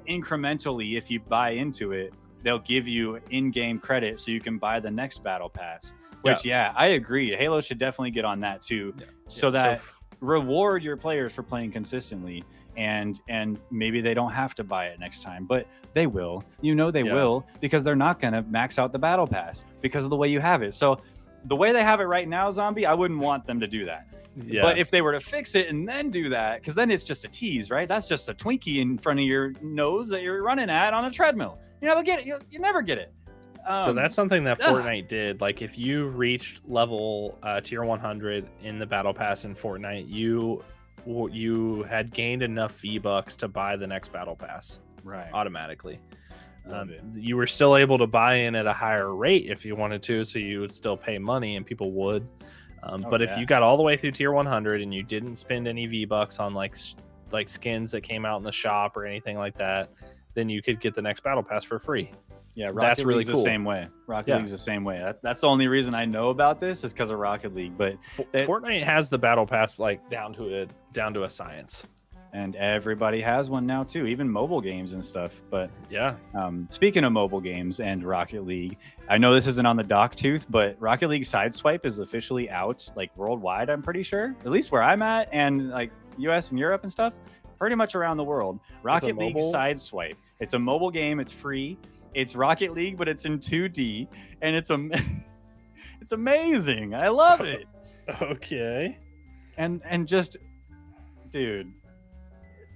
incrementally, if you buy into it, they'll give you in-game credit so you can buy the next battle pass. Which I agree. Halo should definitely get on that too, so that reward your players for playing consistently. And maybe they don't have to buy it next time, but they will. They will, because they're not going to max out the battle pass because of the way you have it. So the way they have it right now, Zombie, I wouldn't want them to do that. Yeah. But if they were to fix it and then do that, because then it's just a tease, right? That's just a Twinkie in front of your nose that you're running at on a treadmill. You never get it. You never get it.
So that's something that Fortnite did. Like if you reached level tier 100 in the battle pass in Fortnite, you had gained enough V-Bucks to buy the next battle pass automatically. You were still able to buy in at a higher rate if you wanted to, so you would still pay money and people would. But if you got all the way through tier 100 and you didn't spend any V-Bucks on like skins that came out in the shop or anything like that, then you could get the next battle pass for free.
Yeah, Rocket League's the same way. Rocket League's the same way. That's the only reason I know about this, is because of Rocket League. But
Fortnite has the battle pass like down to a science,
and everybody has one now too, even mobile games and stuff. But
yeah,
speaking of mobile games and Rocket League, I know this isn't on the dock tooth, but Rocket League Sideswipe is officially out, like worldwide. I'm pretty sure, at least where I'm at, and like US and Europe and stuff, pretty much around the world. Rocket League Sideswipe. It's a mobile game. It's free. It's Rocket League, but it's in 2D, and it's amazing. I love it.
Okay.
And just, dude,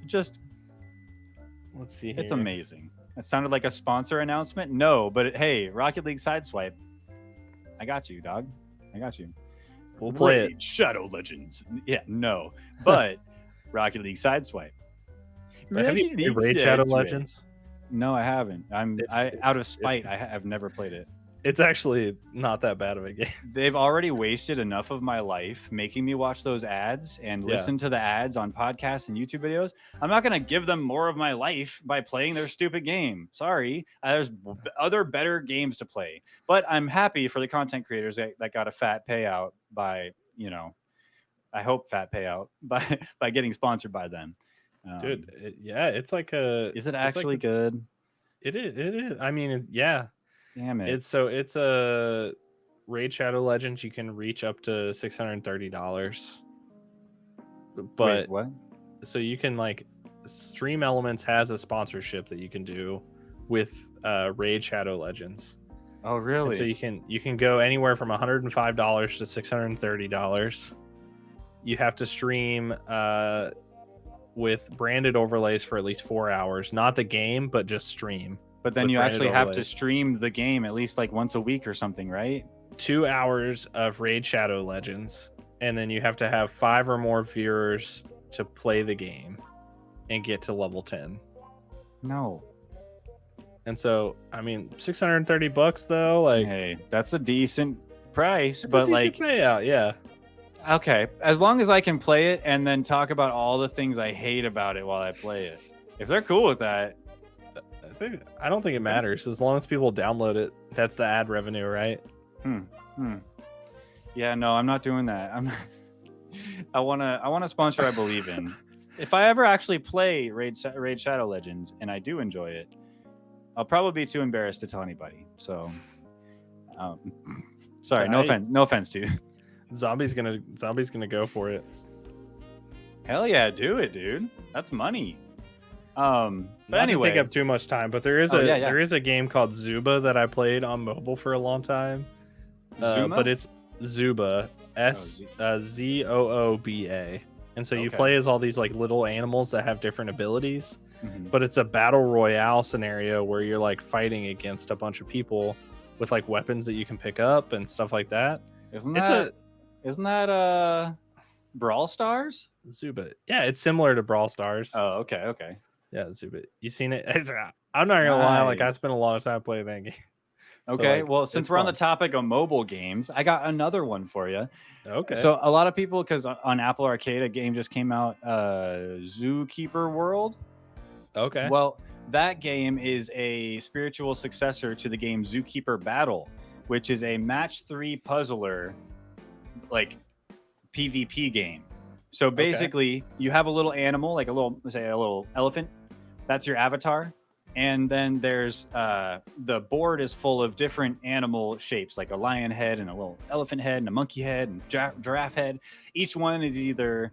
just
let's see here.
It's amazing. It sounded like a sponsor announcement. No, but hey, Rocket League Sideswipe. I got you, dog. I got you.
We'll play it.
Shadow Legends. Yeah, no, but Rocket League Sideswipe.
Have you played Raid Shadow Legends?
No, I haven't. Out of spite, I have never played it.
It's actually not that bad of a game.
They've already wasted enough of my life making me watch those ads and
Yeah.
listen to the ads on podcasts and YouTube videos. I'm not going to give them more of my life by playing their stupid game. Sorry. There's other better games to play. But I'm happy for the content creators that got a fat payout by, I hope fat payout by getting sponsored by them.
Dude, it's like a.
Is it
it's like
actually good?
It is. It is. I mean, yeah.
Damn it.
It's a Raid Shadow Legends. You can reach up to $630. But
Wait, what?
so you can like Stream Elements has a sponsorship that you can do with Raid Shadow Legends.
Oh, really?
And so you can go anywhere from $105 to $630. You have to stream with branded overlays for at least 4 hours, not the game, but just stream.
But then
with
you
branded
actually have to
overlays.
stream the game at least like once a week or something, right?
2 hours of Raid Shadow Legends, and then you have to have 5 or more viewers to play the game and get to level 10.
No.
And so, I mean, $630 though, like,
Hey, that's a decent price,
it's
but
a decent payout, yeah.
okay, as long as I can play it and then talk about all the things I hate about it while I play it. If they're cool with that,
I don't think it matters as long as people download it. That's the ad revenue, right?
Yeah, no, I'm not doing that. I want to sponsor I believe in. If I ever actually play Raid Shadow Legends and I do enjoy it, I'll probably be too embarrassed to tell anybody. So, sorry, no offense to you.
Zombie's gonna go for it.
Hell yeah, do it, dude. That's money. But
Not
anyway,
to take up too much time, but there is there is a game called Zuba that I played on mobile for a long time.
Zuma?
But it's Zuba, Zooba, and so you
Okay.
play as all these like little animals that have different abilities.
Mhm.
But it's a battle royale scenario where you're like fighting against a bunch of people with like weapons that you can pick up and stuff like that.
Isn't
It's
that Brawl Stars?
Zuba. Yeah, it's similar to Brawl Stars.
Oh, okay.
Yeah, Zuba. You seen it? I'm not gonna lie, like I
Nice.
spent a lot of time playing that game. So,
Okay,
like,
well, since
it's
we're on the
fun.
topic of mobile games, I got another one for you.
Okay.
So a lot of people, because on Apple Arcade, a game just came out, Zookeeper World.
Okay.
Well, that game is a spiritual successor to the game Zookeeper Battle, which is a match 3 puzzler, like PvP game. So basically, you have a little animal, like let's say a little elephant. That's your avatar. And then there's the board is full of different animal shapes, like a lion head and a little elephant head and a monkey head and giraffe head. Each one is either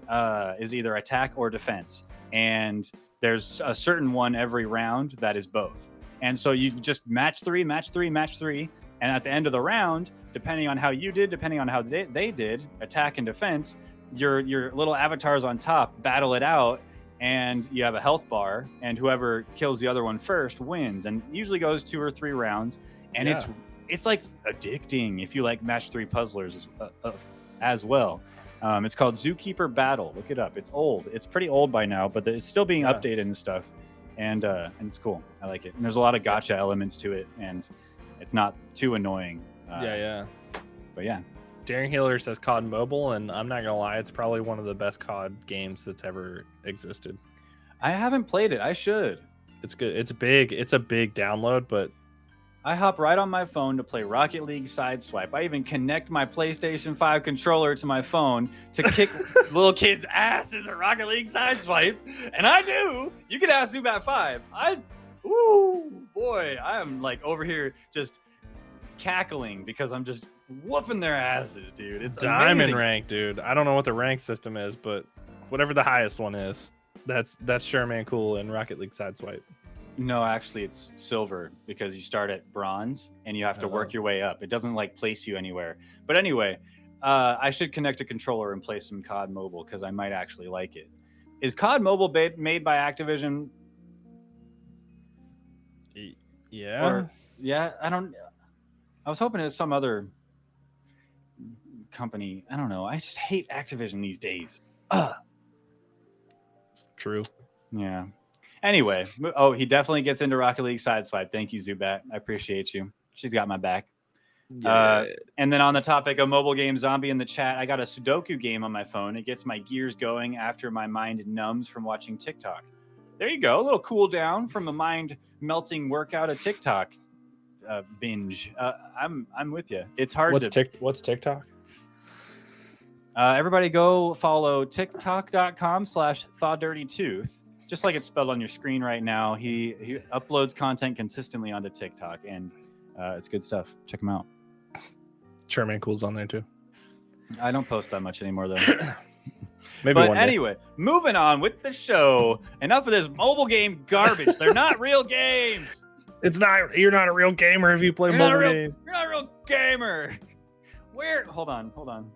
attack or defense. And there's a certain one every round that is both. And so you just match three. And at the end of the round, depending on how you did, depending on how they did, attack and defense, your little avatars on top battle it out. And you have a health bar, and whoever kills the other one first wins. And usually goes 2 or 3 rounds. And it's like addicting if you like match 3 puzzlers as well. It's called Zookeeper Battle. Look it up. It's old. It's pretty old by now, but it's still being updated and stuff. And it's cool. I like it. And there's a lot of gotcha elements to it, and it's not too annoying.
Yeah.
But yeah.
Daring Healer says COD Mobile, and I'm not gonna lie, it's probably one of the best COD games that's ever existed.
I haven't played it. I should.
It's good. It's big. It's a big download, but
I hop right on my phone to play Rocket League Sideswipe. I even connect my PlayStation 5 controller to my phone to kick little kids' asses at Rocket League Sideswipe. And I do. You can ask Zubat 5. Boy, I am like over here just cackling because I'm just whooping their asses, dude. It's
diamond
amazing.
rank, dude. I don't know what the rank system is, but whatever the highest one is, that's sure man cool in Rocket League Sideswipe.
No, actually, it's silver because you start at bronze and you have to work your way up. It doesn't like place you anywhere. But anyway, I should connect a controller and play some COD Mobile because I might actually like it. Is COD Mobile made by Activision?
Yeah.
I was hoping it was some other company. I don't know. I just hate Activision these days.
True.
Yeah. Anyway, he definitely gets into Rocket League Sideswipe. Thank you, Zubat. I appreciate you. She's got my back.
Yeah.
And then on the topic of mobile game zombie in the chat, I got a Sudoku game on my phone. It gets my gears going after my mind numbs from watching TikTok. There you go. A little cool down from a mind melting workout of TikTok binge. I'm with you. It's hard
What's TikTok?
Everybody go follow tiktok.com/thawdirtytooth. Just like it's spelled on your screen right now. He uploads content consistently onto TikTok, and it's good stuff. Check him out.
Sherman Cool's on there too.
I don't post that much anymore though.
Maybe
but
one day.
anyway, moving on with the show. Enough of this mobile game garbage. They're not real games.
It's not. You're not a real gamer if you play mobile games.
You're not a real gamer. Hold on.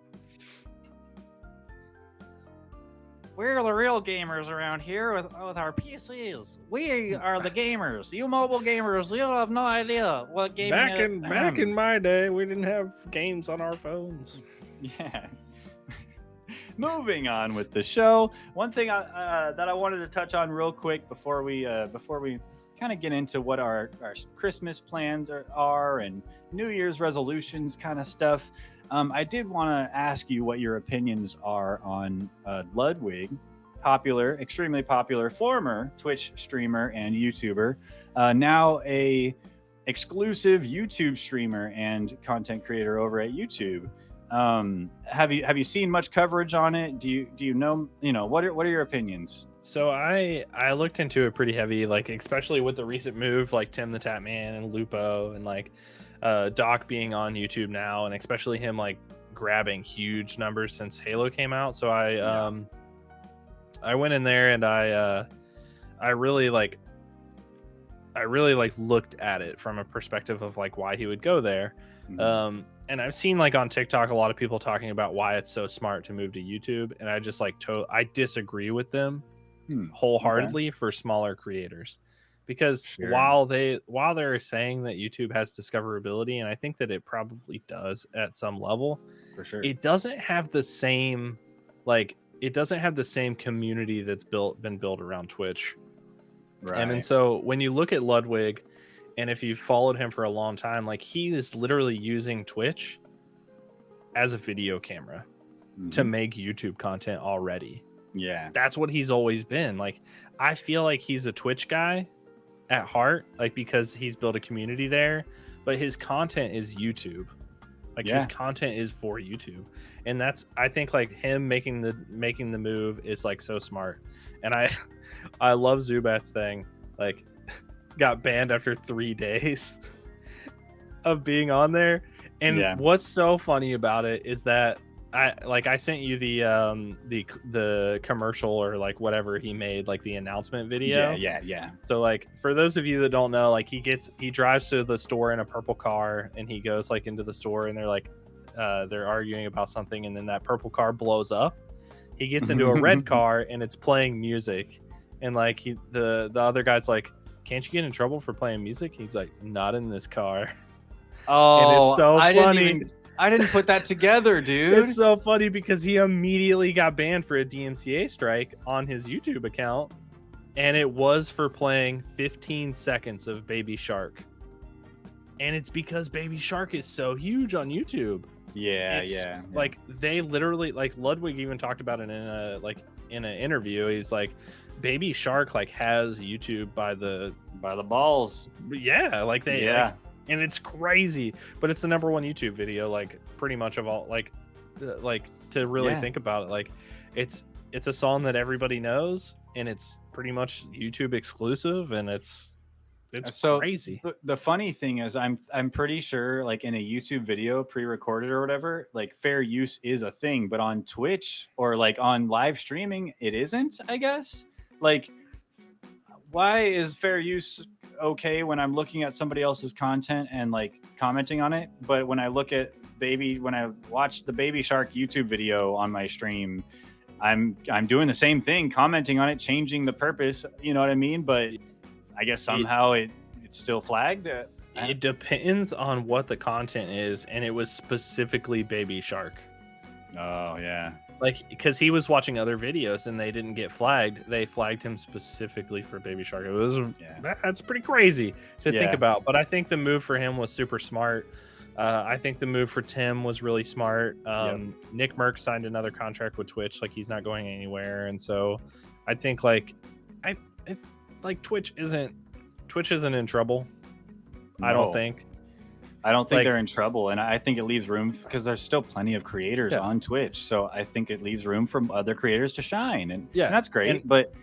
We're the real gamers around here with our PCs. We are the gamers. You mobile gamers, you have no idea what gaming is.
Back in my day, we didn't have games on our phones.
Yeah. Moving on with the show. One thing that I wanted to touch on real quick before we kind of get into what our Christmas plans are and New Year's resolutions kind of stuff. I did want to ask you what your opinions are on Ludwig, extremely popular former Twitch streamer and YouTuber, now a exclusive YouTube streamer and content creator over at YouTube. Have you seen much coverage on it? Do you know what are your opinions?
So I looked into it pretty heavy, like especially with the recent move, like Tim the Tap Man and Lupo and like Doc being on YouTube now, and especially him like grabbing huge numbers since Halo came out. So I went in there and I really looked at it from a perspective of like why he would go there. Mm-hmm. And I've seen like on TikTok a lot of people talking about why it's so smart to move to YouTube, and I just I disagree with them wholeheartedly for smaller creators. Because while they're saying that YouTube has discoverability, and I think that it probably does at some level,
for sure,
it doesn't have the same community that's been built around Twitch. Right. And so when you look at Ludwig, and if you've followed him for a long time, like he is literally using Twitch as a video camera to make YouTube content already.
Yeah,
that's what he's always been. Like I feel like he's a Twitch guy at heart, like because he's built a community there, but his content is YouTube. Like his content is for YouTube, and I think like him making the move is like so smart. And I love Zubat's thing. Like got banned after 3 days of being on there, and what's so funny about it is that I sent you the commercial or like whatever he made, like the announcement video.
Yeah.
So like for those of you that don't know, like he drives to the store in a purple car, and he goes like into the store, and they're like they're arguing about something, and then that purple car blows up. He gets into a red car, and it's playing music, and like the other guy's like, "Can't you get in trouble for playing music?" He's like, "Not in this car."
Oh,
and it's so funny.
I didn't put that together, dude.
It's so funny because he immediately got banned for a DMCA strike on his YouTube account, and it was for playing 15 seconds of Baby Shark. And it's because Baby Shark is so huge on YouTube.
Yeah.
Like they literally, like Ludwig even talked about it in an interview. He's like, Baby Shark like has YouTube by the
balls.
Yeah, like they
yeah.
And it's crazy, but it's the number one YouTube video, like pretty much of all, like to really think about it, like it's a song that everybody knows, and it's pretty much YouTube exclusive, and it's so crazy.
The funny thing is, I'm pretty sure, like in a YouTube video pre-recorded or whatever, like fair use is a thing, but on Twitch or like on live streaming, it isn't. I guess like why is fair use okay when I'm looking at somebody else's content and like commenting on it, but when I watch the Baby Shark YouTube video on my stream, I'm doing the same thing, commenting on it, changing the purpose, you know what I mean? But I guess somehow it's still flagged.
It depends on what the content is, and it was specifically Baby Shark.
Oh yeah.
like because he was watching other videos and they didn't get flagged. They flagged him specifically for Baby Shark. It was that's pretty crazy to think about. But I think the move for him was super smart. I think the move for Tim was really smart. Nick Merck signed another contract with Twitch, like he's not going anywhere, and so I think like Twitch isn't in trouble.
No.
I don't think
they're in trouble, and I think it leaves room because there's still plenty of creators on Twitch, so I think it leaves room for other creators to shine, and that's great. But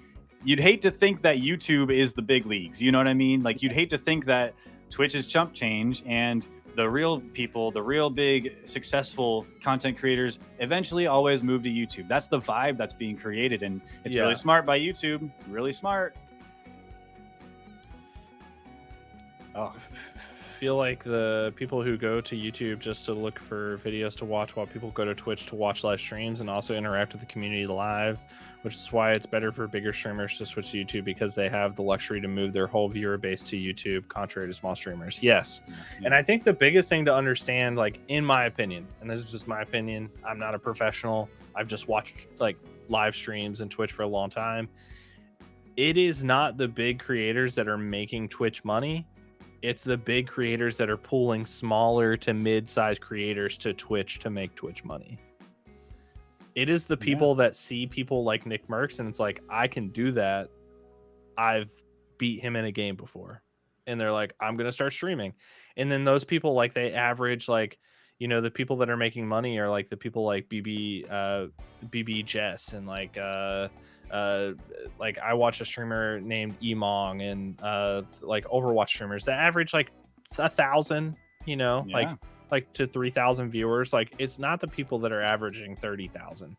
you'd hate to think that YouTube is the big leagues, you know what I mean? Like you'd hate to think that Twitch is chump change and the real people, the real big successful content creators eventually always move to YouTube. That's the vibe that's being created, and it's really smart by YouTube. Really smart.
Feel like the people who go to YouTube just to look for videos to watch, while people go to Twitch to watch live streams and also interact with the community live, which is why it's better for bigger streamers to switch to YouTube, because they have the luxury to move their whole viewer base to YouTube, contrary to small streamers. And I think the biggest thing to understand, like in my opinion, and this is just my opinion, I'm not a professional, I've just watched like live streams and Twitch for a long time. It is not the big creators that are making Twitch money. It's the big creators that are pulling smaller to mid-sized creators to Twitch to make Twitch money. It is the people that see people like Nick Merckx and it's like, I can do that. I've beat him in a game before. And they're like, I'm going to start streaming. And then those people, like they average, like, you know, the people that are making money are like the people like BB Jess and like I watch a streamer named Emong and like Overwatch streamers that average like 1,000, you know, like to 3,000 viewers. Like it's not the people that are averaging 30,000.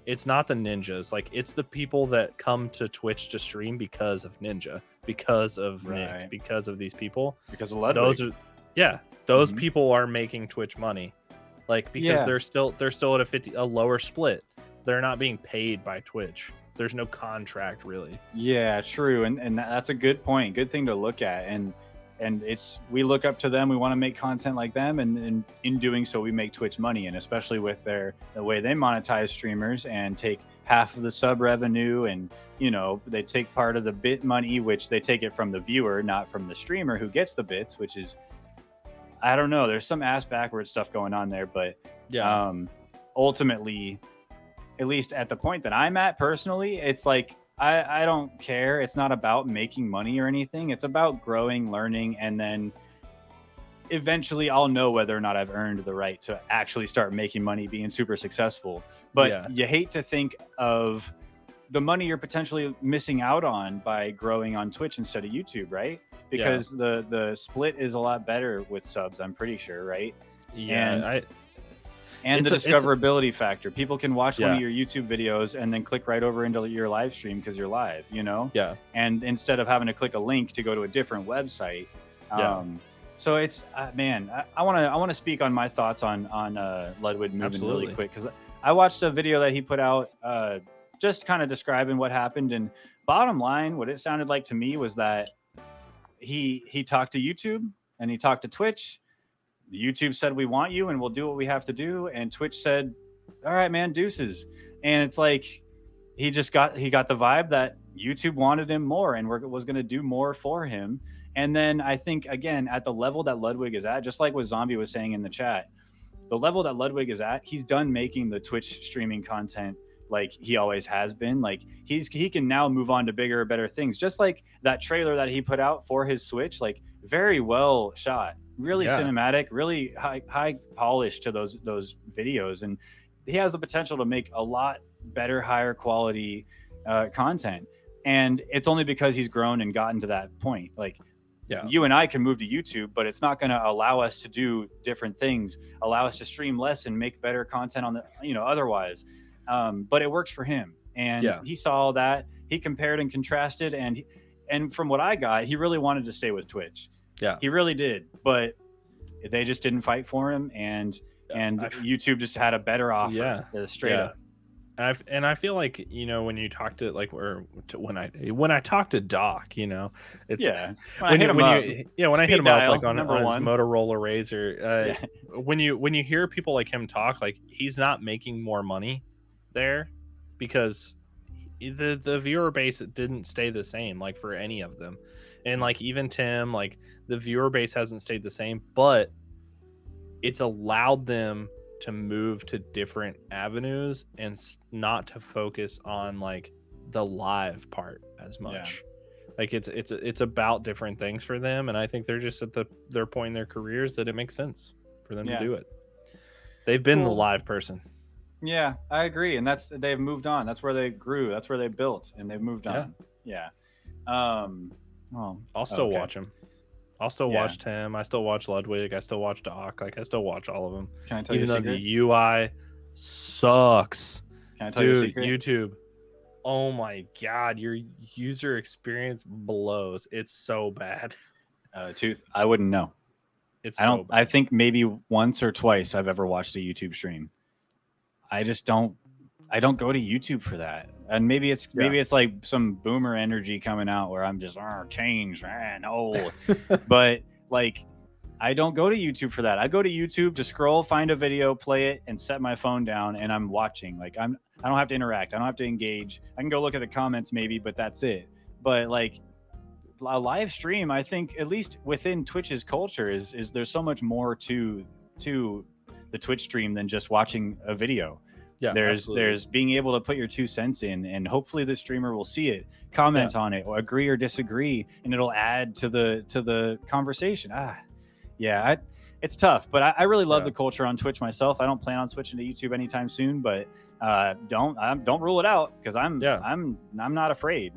It's not the ninjas. Like it's the people that come to Twitch to stream because of Ninja, because of Nick, because of these people,
because of Ludwig.
Those people are making Twitch money, like because they're still at a lower split. They're not being paid by Twitch. There's no contract really. Yeah,
true. And that's a good point. Good thing to look at. And we look up to them. We want to make content like them. And in doing so, we make Twitch money. And especially with the way they monetize streamers and take half of the sub revenue, and, you know, they take part of the bit money, which they take it from the viewer, not from the streamer who gets the bits, which is, I don't know. There's some ass backwards stuff going on there, but ultimately, at least at the point that I'm at personally, it's like, I don't care. It's not about making money or anything. It's about growing, learning, and then eventually I'll know whether or not I've earned the right to actually start making money, being super successful. But you hate to think of the money you're potentially missing out on by growing on Twitch instead of YouTube, right? Because the split is a lot better with subs, I'm pretty sure, right? And the discoverability factor. People can watch one of your YouTube videos and then click right over into your live stream because you're live, you know? And instead of having to click a link to go to a different website. So it's, man, I want to speak on my thoughts on Ludwig moving really quick, because I watched a video that he put out just kind of describing what happened. And bottom line, what it sounded like to me was that he talked to YouTube and he talked to Twitch. YouTube said, we want you and we'll do what we have to do. And Twitch said, all right, man, deuces. And it's like, he got the vibe that YouTube wanted him more and was going to do more for him. And then I think, again, at the level that Ludwig is at, just like what Zombie was saying in the chat, the level that Ludwig is at, he's done making the Twitch streaming content like he always has been. Like he can now move on to bigger, better things. Just like that trailer that he put out for his Switch, like very well shot. Really cinematic, really high polish to those videos, and he has the potential to make a lot better, higher quality content. And it's only because he's grown and gotten to that point. Like you and I can move to YouTube, but it's not going to allow us to do different things, allow us to stream less and make better content on the, you know, otherwise. But it works for him, and he saw that, he compared and contrasted, and from what I got, he really wanted to stay with Twitch. He really did, but they just didn't fight for him, and YouTube just had a better offer. Straight up.
And I feel like, you know, when you talk to when I talk to Doc, you know, it's when I hit him up like on his Motorola Razr, when you hear people like him talk, like he's not making more money there because the viewer base didn't stay the same like for any of them, and like even Tim, like the viewer base hasn't stayed the same, but it's allowed them to move to different avenues and not to focus on like the live part as much. Like it's about different things for them, and I think they're just at their point in their careers that it makes sense for them to do it. They've been the live person.
Yeah, I agree, and they've moved on. That's where they grew. That's where they built, and they've moved on. Yeah.
I'll still watch them. I'll still watch Tim. I still watch Ludwig. I still watch Doc. Like I still watch all of them.
Can I tell you a secret?
The UI sucks.
Can I tell you a secret?
YouTube. Oh my god, your user experience blows. It's so bad.
Tooth, I wouldn't know. I think maybe once or twice I've ever watched a YouTube stream. I don't go to YouTube for that. And maybe it's like some boomer energy coming out where I'm just change, no. But like I don't go to YouTube for that. I go to YouTube to scroll, find a video, play it, and set my phone down, and I'm watching. Like I don't have to interact. I don't have to engage. I can go look at the comments maybe, but that's it. But like a live stream, I think at least within Twitch's culture is there's so much more to the Twitch stream than just watching a video. Yeah, there's being able to put your 2 cents in, and hopefully the streamer will see it, comment on it, or agree or disagree, and it'll add to the conversation. It's tough, but I really love the culture on Twitch myself. I don't plan on switching to YouTube anytime soon, but don't rule it out because I'm not afraid.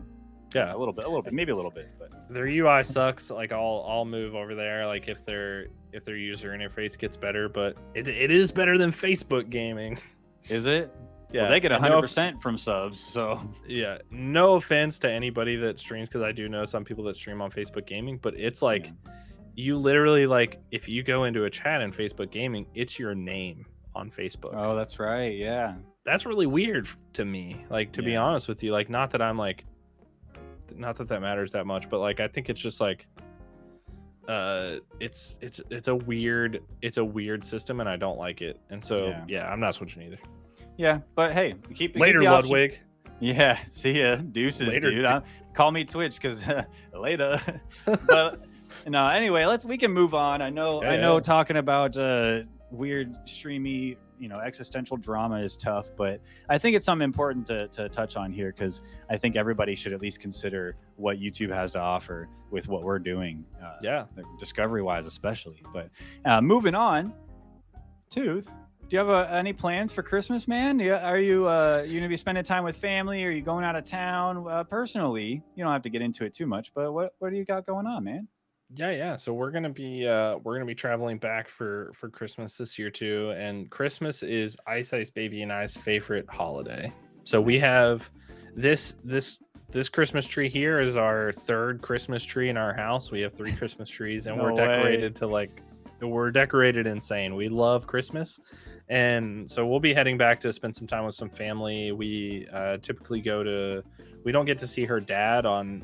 Yeah, a little bit, maybe a little bit, but
their UI sucks. Like I'll move over there. Like if their user interface gets better, but it is better than Facebook gaming.
Is it? Yeah, well, they get 100% from subs. So
yeah, no offense to anybody that streams, because I do know some people that stream on Facebook gaming, but it's like you literally like if you go into a chat in Facebook gaming, it's your name on Facebook.
Oh, that's right. Yeah,
that's really weird to me. Like to be honest with you, like not that that matters that much, but like I think it's just like it's a weird system, and I don't like it, and so I'm not switching either.
Yeah, but hey, keep
later,
keep
Ludwig.
Yeah, see ya, deuces, later, dude. Call me Twitch because later. But no, anyway, we can move on. I know talking about weird streamy, existential drama is tough, but I think it's something important to touch on here because I think everybody should at least consider what YouTube has to offer with what we're doing. Discovery wise, especially. But moving on, Tooth. Do you have any plans for Christmas, man? Are you gonna be spending time with family? Or are you going out of town? Personally, you don't have to get into it too much, but what do you got going on, man?
Yeah. So we're gonna be traveling back for Christmas this year too, and Christmas is Ice Baby and I's favorite holiday. So we have this Christmas tree here is our 3rd Christmas tree in our house. We have 3 Christmas trees, and we're decorated insane. We love Christmas, and so we'll be heading back to spend some time with some family. We typically we don't get to see her dad on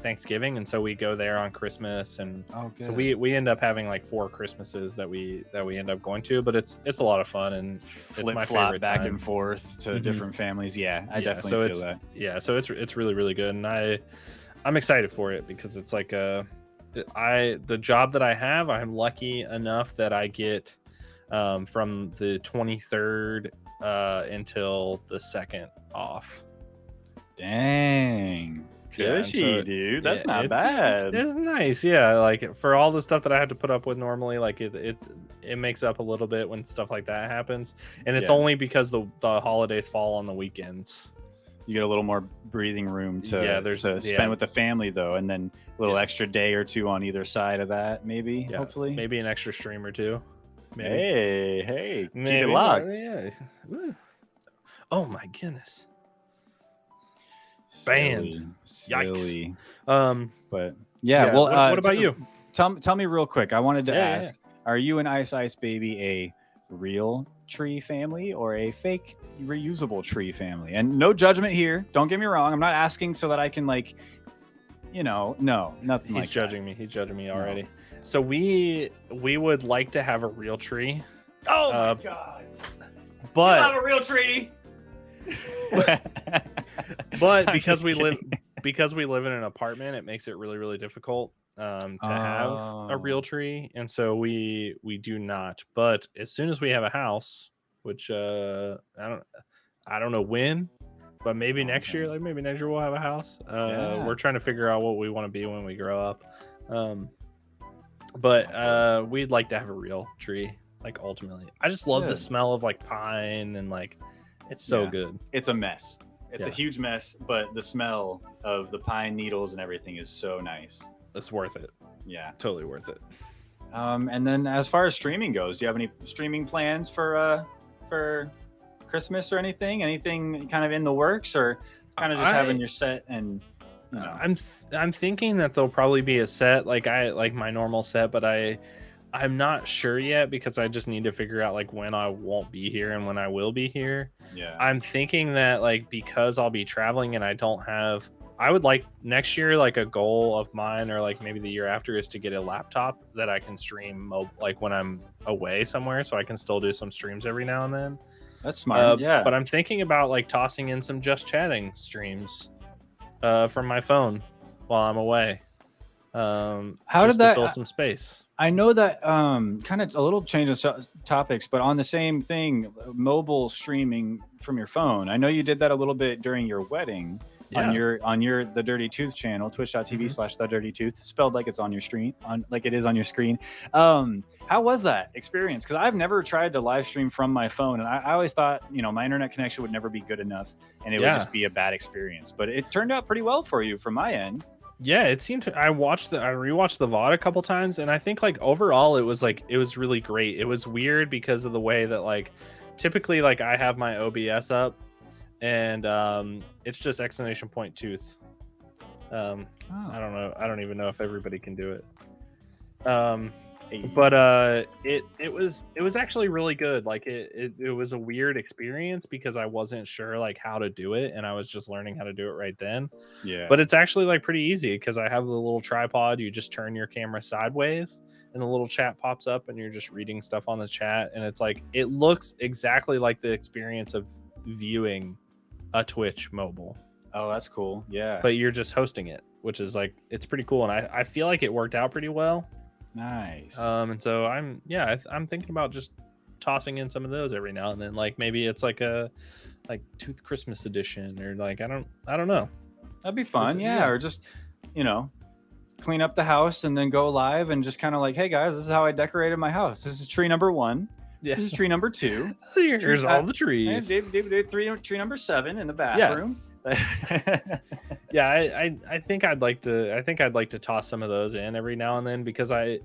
Thanksgiving, and so we go there on Christmas, and so we end up having like 4 Christmases that we end up going to, but it's a lot of fun, and it's my favorite
back
time.
And forth to different families. I definitely feel that.
Yeah, so it's really, really good, and I'm excited for it because it's like the job that I have, I'm lucky enough that I get from the 23rd until the 2nd off.
Dang. Dude, that's not bad.
It's nice. Yeah, like for all the stuff that I have to put up with normally, like it makes up a little bit when stuff like that happens, and it's only because the holidays fall on the weekends.
You get a little more breathing room to spend with the family, though, and then a little extra day or 2 on either side of that, maybe, hopefully.
Maybe an extra stream or 2. Maybe.
Hey, keep it locked.
Yeah. Oh, my goodness. Banned. Yikes.
But,
well, what about you?
Tell me real quick. I wanted to ask, are you and Ice Baby a real tree family or a fake reusable tree family? And no judgment here, don't get me wrong. I'm not asking so that I can nothing.
He's judging me already. No. So we would like to have a real tree.
Oh my god.
But
you have a real tree.
But because we live in an apartment, it makes it really, really difficult to have a real tree, and so we do not. But as soon as we have a house, which I don't know when, but maybe next year, like maybe next year we'll have a house. We're trying to figure out what we want to be when we grow up. But we'd like to have a real tree, like ultimately. I just love the smell of like pine and like it's so good.
It's a mess. It's a huge mess, but the smell of the pine needles and everything is so nice.
It's worth it.
Yeah,
totally worth it.
And then as far as streaming goes, do you have any streaming plans for Christmas or anything? Anything kind of in the works, or kind of just having your set and? You know?
I'm thinking that there'll probably be a set like my normal set, but I'm not sure yet because I just need to figure out like when I won't be here and when I will be here.
Yeah.
I'm thinking that like because I'll be traveling and I would like next year, like a goal of mine or like maybe the year after is to get a laptop that I can stream like when I'm away somewhere, so I can still do some streams every now and then.
That's smart.
But I'm thinking about like tossing in some just chatting streams from my phone while I'm away.
How did that
fill some space?
I know that kind of a little change of topics, but on the same thing, mobile streaming from your phone. I know you did that a little bit during your wedding on your The Dirty Tooth channel, twitch.tv/The Dirty Tooth, spelled like it's on your screen, like it is on your screen. How was that experience? Because I've never tried to live stream from my phone, and I always thought, my internet connection would never be good enough, and it would just be a bad experience. But it turned out pretty well for you from my end.
Yeah, it seemed to. I rewatched the VOD a couple times, and I think like overall it was really great. It was weird because of the way that like typically like I have my OBS up, and it's just exclamation point tooth. I don't know. I don't even know if everybody can do it. But it was actually really good. Like it was a weird experience because I wasn't sure like how to do it, and I was just learning how to do it right then.
Yeah.
But it's actually like pretty easy because I have the little tripod. You just turn your camera sideways, and the little chat pops up, and you're just reading stuff on the chat, and it's like it looks exactly like the experience of viewing a Twitch mobile.
Oh, that's cool. Yeah.
But you're just hosting it, which is like it's pretty cool, and I feel like it worked out pretty well.
Nice.
And so I'm thinking about just tossing in some of those every now and then. Like maybe it's like a Tooth Christmas edition, or like I don't know.
That'd be fun. Yeah. Or just clean up the house and then go live and just kind of like, hey guys, this is how I decorated my house. This is tree number 1. Yeah. This is tree number 2.
Here's all the trees.
Tree number 7 in the bathroom.
Yeah, I think I'd like to toss some of those in every now and then because I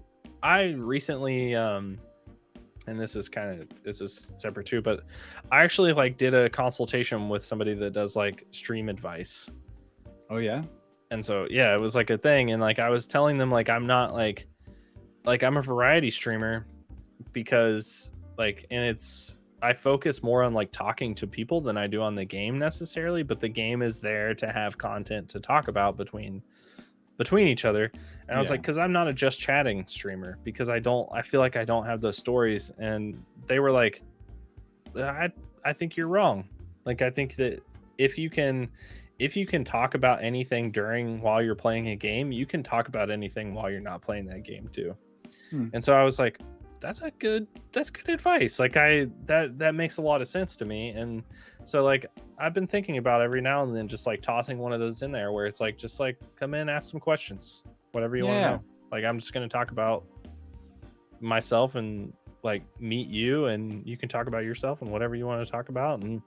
recently and this is separate too, but I actually like did a consultation with somebody that does like stream advice.
Oh yeah.
And so yeah, it was like a thing, and like I was telling them like I'm not like I'm a variety streamer because like, and I focus more on like talking to people than I do on the game necessarily, but the game is there to have content to talk about between each other. And I was like, because I'm not a just chatting streamer, because I feel like I don't have those stories. And they were like, I think you're wrong. Like, I think that if you can talk about anything while you're playing a game, you can talk about anything while you're not playing that game too. And so I was like, that's good advice. Like that makes a lot of sense to me. And so like I've been thinking about every now and then just like tossing one of those in there where it's like just like come in, ask some questions, whatever you want to know. Like I'm just going to talk about myself and like meet you, and you can talk about yourself and whatever you want to talk about. And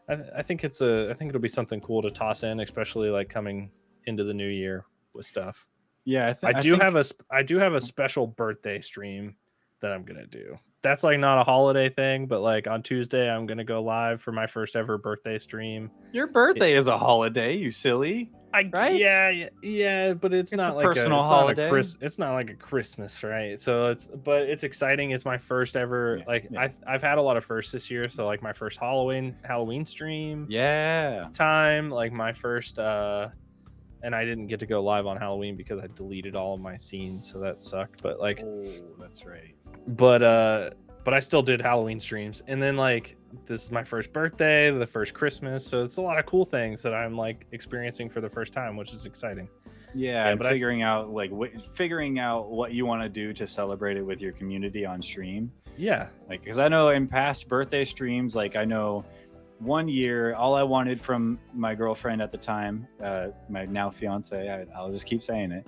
I think it'll be something cool to toss in, especially like coming into the new year with stuff.
Yeah,
I do have a special birthday stream that I'm gonna do. That's like not a holiday thing, but like on Tuesday I'm gonna go live for my first ever birthday stream.
Your birthday is a holiday, you silly. Right?
Yeah, but it's not like
personal holiday.
It's not like a Christmas, right? So it's exciting. It's my first ever I've had a lot of firsts this year. So like my first Halloween stream.
Yeah.
Time, like my first and I didn't get to go live on Halloween because I deleted all of my scenes, so that sucked. But like,
oh, that's right.
But but I still did Halloween streams. And then like this is my first birthday, the first Christmas, so it's a lot of cool things that I'm like experiencing for the first time, which is exciting.
Yeah, and figuring out what you want to do to celebrate it with your community on stream.
Yeah,
like because I know in past birthday streams, like I know one year all I wanted from my girlfriend at the time, my now fiance, I'll just keep saying it,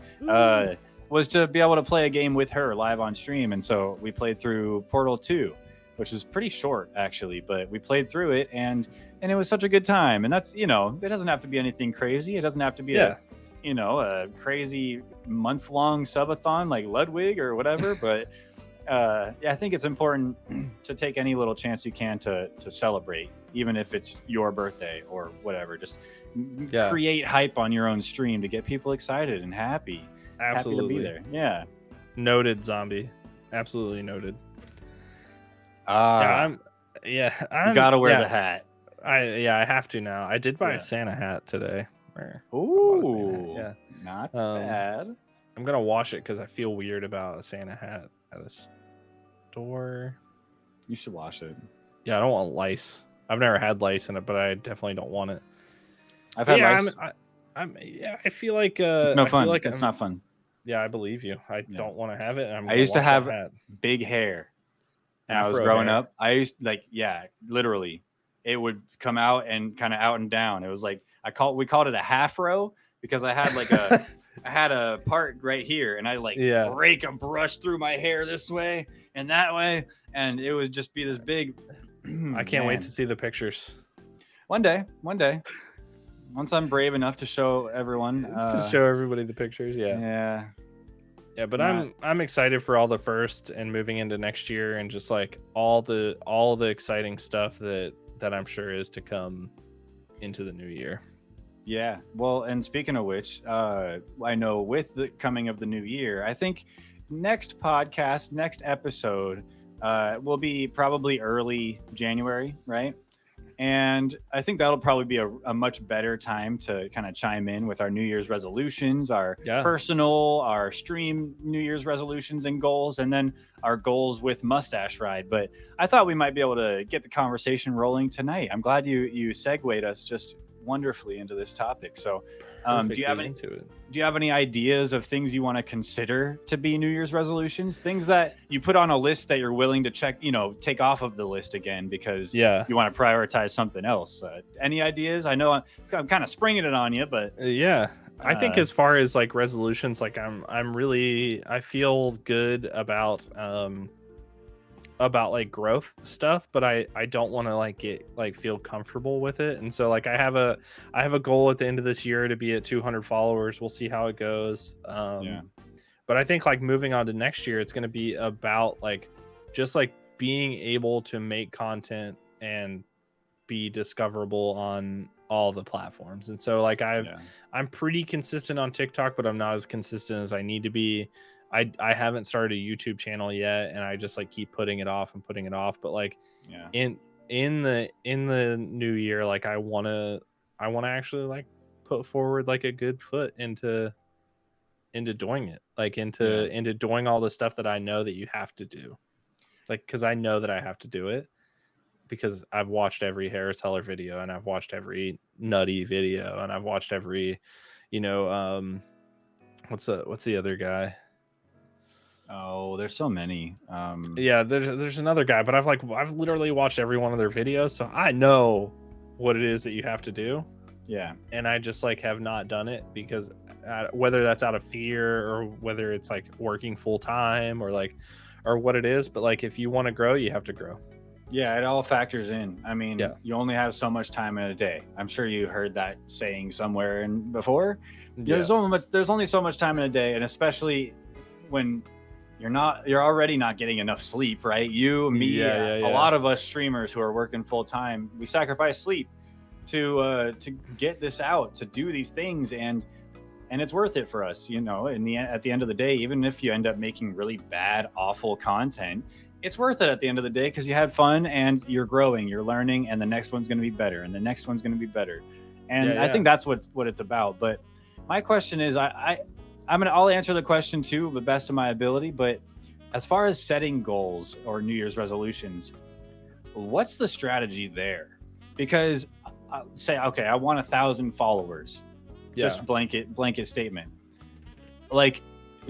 was to be able to play a game with her live on stream. And so we played through Portal 2, which was pretty short actually, but we played through it and it was such a good time. And that's, it doesn't have to be anything crazy. It doesn't have to be a crazy month-long subathon like Ludwig or whatever. But I think it's important to take any little chance you can to celebrate, even if it's your birthday or whatever. Just create hype on your own stream to get people excited and happy.
Absolutely.
Happy to be there. Yeah.
Noted, zombie. Absolutely noted.
I'm
you gotta wear the hat. I have to now. I did buy a Santa hat today.
Ooh, yeah, not bad.
I'm gonna wash it because I feel weird about a Santa hat at a store.
You should wash it.
Yeah, I don't want lice. I've never had lice in it, but I definitely don't want it.
I've had lice.
I feel like
it's no fun. It's not fun.
Yeah, I believe you. I don't want to have it.
I used to have big hair, and I was growing up. I used literally, it would come out and kind of out and down. It was like we called it a half row because I had like I had a part right here, and I rake a brush through my hair this way and that way, and it would just be this big.
I can't wait to see the pictures.
One day. Once I'm brave enough to show everyone,
to show everybody the pictures. Yeah. But I'm excited for all the firsts and moving into next year and just like all the exciting stuff that I'm sure is to come into the new year.
Yeah. Well, and speaking of which, I know with the coming of the new year, I think next episode will be probably early January, right? And I think that'll probably be a much better time to kind of chime in with our New Year's resolutions, our personal, our stream New Year's resolutions and goals, and then our goals with Mustache Ride. But I thought we might be able to get the conversation rolling tonight. I'm glad you segued us just wonderfully into this topic. So do you have any ideas of things you want to consider to be New Year's resolutions, things that you put on a list that you're willing to take off of the list again because you want to prioritize something else? Any ideas? I know I'm kind of springing it on you, but
I think as far as like resolutions, like I feel good about like growth stuff, but I don't want to like feel comfortable with it. And so like I have a goal at the end of this year to be at 200 followers. We'll see how it goes. But I think like moving on to next year, it's going to be about like just like being able to make content and be discoverable on all the platforms. And so like I'm pretty consistent on TikTok, but I'm not as consistent as I need to be. I haven't started a YouTube channel yet, and I just like keep putting it off. But like in the new year, like I want to actually like put forward like a good foot into doing it, like into doing all the stuff that I know that you have to do, like because I know that I have to do it because I've watched every Harris Heller video and I've watched every Nutty video and I've watched every what's the other guy.
Oh, there's so many.
There's another guy, but I've literally watched every one of their videos, so I know what it is that you have to do.
Yeah.
And I just like have not done it because whether that's out of fear or whether it's like working full time or what it is, but like if you want to grow, you have to grow.
Yeah, it all factors in. I mean, you only have so much time in a day. I'm sure you heard that saying somewhere before. Yeah. There's only so much time in a day, and especially when you're already not getting enough sleep, right? You, me, a lot of us streamers who are working full time, we sacrifice sleep to get this out, to do these things, and it's worth it for us, at the end of the day. Even if you end up making really bad, awful content, it's worth it at the end of the day because you had fun and you're growing, you're learning, and the next one's going to be better, and the next one's going to be better. And I think that's what it's about. But my question is, I'll answer the question too, the best of my ability. But as far as setting goals or New Year's resolutions, what's the strategy there? Because say, okay, I want 1,000 followers, just blanket statement. Like,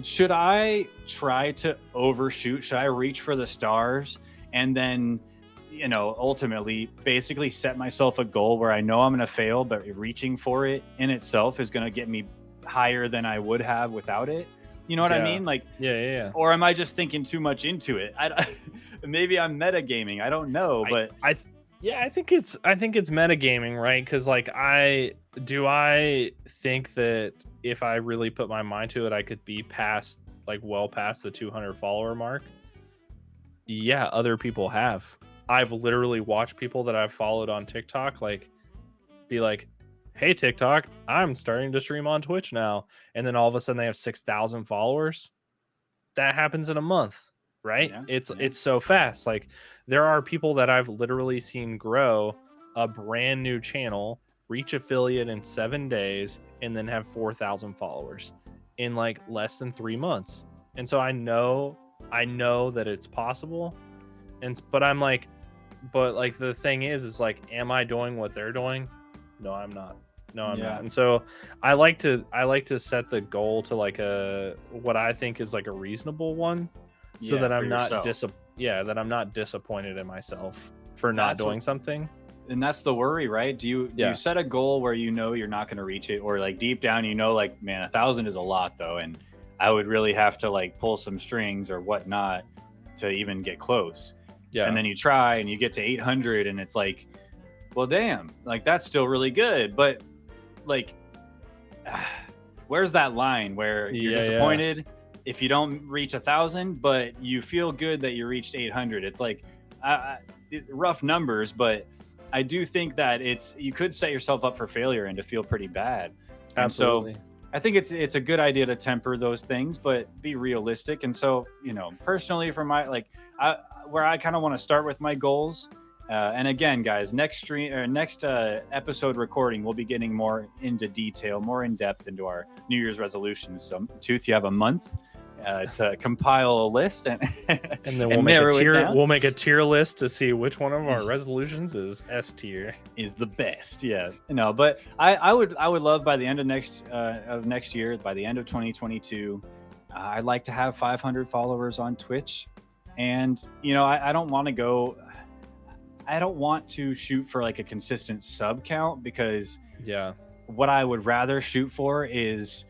should I try to overshoot? Should I reach for the stars and then, ultimately basically set myself a goal where I know I'm going to fail, but reaching for it in itself is going to get me higher than I would have without it? You know what I mean? Like, or am I just thinking too much into it? Maybe I'm metagaming. I don't know, but
I think it's metagaming, right? Because like I think that if I really put my mind to it, I could be well past the 200 follower mark. Yeah, other people have. I've literally watched people that I've followed on TikTok be like, hey TikTok, I'm starting to stream on Twitch now, and then all of a sudden they have 6,000 followers. That happens in a month, right? It's so fast. Like, there are people that I've literally seen grow a brand new channel, reach affiliate in 7 days, and then have 4,000 followers in like less than 3 months. And so I know that it's possible. But I'm like, the thing is like, am I doing what they're doing? No, I'm not. Not. And so I like to set the goal to like what I think is like a reasonable one, so that I'm not that I'm not disappointed in myself for not doing something.
And that's the worry, right? Do you set a goal where you're not going to reach it, or like deep down like, man, 1,000 is a lot though, and I would really have to like pull some strings or whatnot to even get close. And then you try and you get to 800 and it's like, well, damn, like that's still really good, but like, where's that line where you're disappointed if you don't reach 1,000, but you feel good that you reached 800? It's like rough numbers, but I do think that you could set yourself up for failure and to feel pretty bad.
Absolutely.
And so I think it's a good idea to temper those things, but be realistic. And so, personally, for my where I kind of want to start with my goals. And again, guys, next episode recording, we'll be getting more into detail, more in depth into our New Year's resolutions. So, Tooth, you have a month to compile a list, and
then we'll make a tier list to see which one of our resolutions is S tier,
is the best. Yeah, but I would love by the end of next year, by the end of 2022, I'd like to have 500 followers on Twitch, and I don't want to go. I don't want to shoot for like a consistent sub count, because what I would rather shoot for is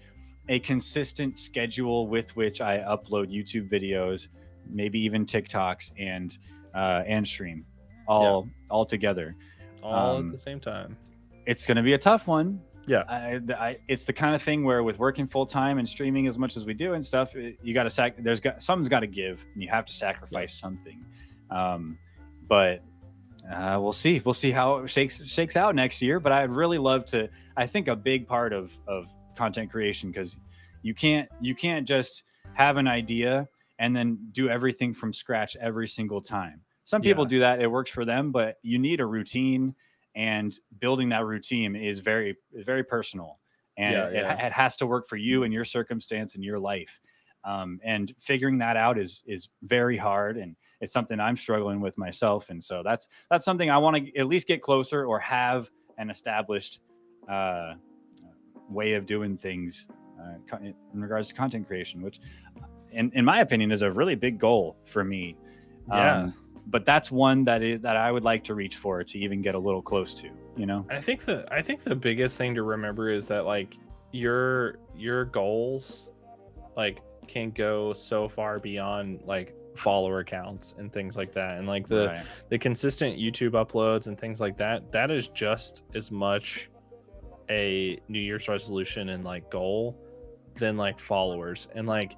a consistent schedule with which I upload YouTube videos, maybe even TikToks and stream all together,
at the same time.
It's going to be a tough one. It's the kind of thing where with working full time and streaming as much as we do and stuff, you got to something's got to give, and you have to sacrifice something. But we'll see how it shakes out next year. But I'd really love to. I think a big part of content creation, because you can't just have an idea and then do everything from scratch every single time. Some people do that, it works for them, but you need a routine, and building that routine is very, very personal, and it has to work for you and your circumstance and your life. And figuring that out is very hard, and it's something I'm struggling with myself. And so that's something I want to at least get closer, or have an established way of doing things in regards to content creation, which in my opinion is a really big goal for me. But that's one that I would like to reach for, to even get a little close to,
I think the biggest thing to remember is that like your goals like can go so far beyond like follower counts and things like that, and like the consistent YouTube uploads and things like that is just as much a New Year's resolution and like goal than like followers. And like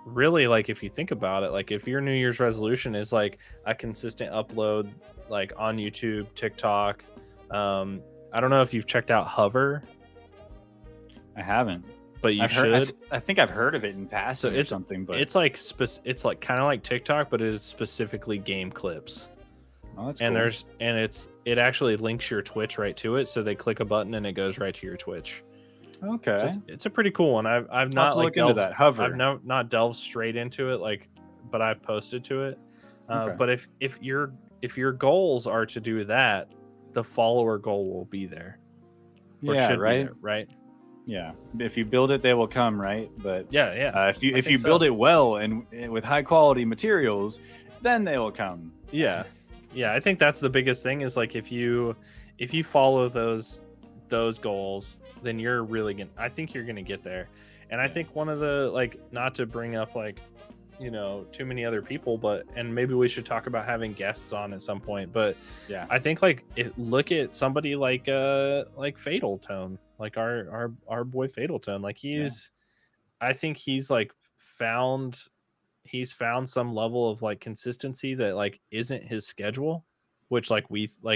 really, like if you think about it, like if your New Year's resolution is like a consistent upload like on YouTube, TikTok, I don't know if you've checked out Hover.
I haven't,
but you should.
I think I've heard of it in past. So
it's
something, but
it's like kind of like TikTok, but it is specifically game clips.
Oh, that's
and
cool.
It actually links your Twitch right to it, so they click a button and it goes right to your Twitch.
Okay,
so it's a pretty cool one. I've not
look into that Hover.
I've not delved straight into it, like, but I've posted to it.
Okay.
But if your goals are to do that, the follower goal will be there. Or
Yeah,
should
right.
be there, right?
Yeah. If you build it, they will come, right? But
Yeah.
if you build it well and with high quality materials, then they will come.
Yeah. I think that's the biggest thing is like if you follow those goals, then you're really I think you're gonna get there. And I think one of the, like, not to bring up like, you know, too many other people, and maybe we should talk about having guests on at some point, but
yeah,
I think like look at somebody like Fatal Tone, like our boy Fatal Tone. Like I think he's found some level of like consistency that like isn't his schedule, which like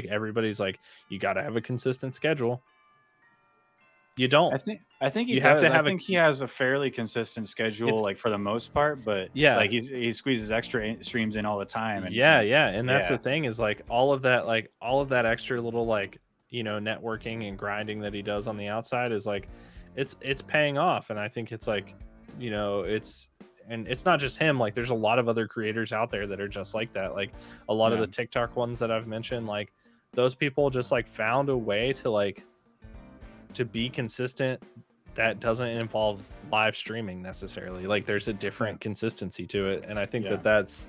everybody's like, you got to have a consistent schedule. You don't.
I think he
You
does.
have to have
I think he has a fairly consistent schedule, like for the most part. But like he squeezes extra streams in all the time. And
and that's the thing is like all of that extra little like, you know, networking and grinding that he does on the outside is like it's paying off. And I think it's like, you know, it's not just him. Like there's a lot of other creators out there that are just like that. Like a lot of the TikTok ones that I've mentioned, like those people just like found a way to be consistent that doesn't involve live streaming necessarily. Like there's a different consistency to it, and I think that's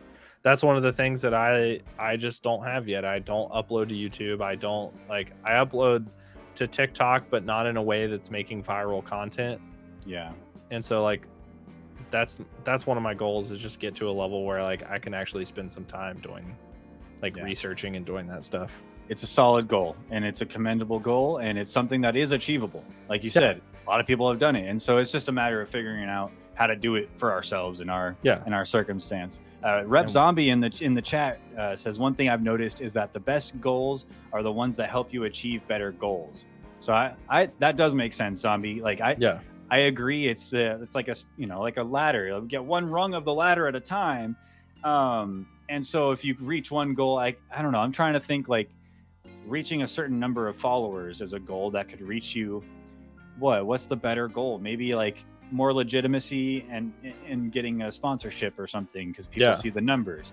one of the things that I just don't have yet. I don't upload to YouTube. I upload to TikTok, but not in a way that's making viral content. And so like that's one of my goals, is just get to a level where like I can actually spend some time doing like researching and doing that stuff.
It's a solid goal, and it's a commendable goal, and it's something that is achievable. Like you said, a lot of people have done it, and so it's just a matter of figuring out how to do it for ourselves in our circumstance. Rep Zombie in the chat says, one thing I've noticed is that the best goals are the ones that help you achieve better goals. So I that does make sense, Zombie. Like I agree. It's like a ladder. You get one rung of the ladder at a time. And so if you reach one goal, I don't know. I'm trying to think like reaching a certain number of followers is a goal that could reach you. What's the better goal? Maybe like more legitimacy and getting a sponsorship or something, because people see the numbers.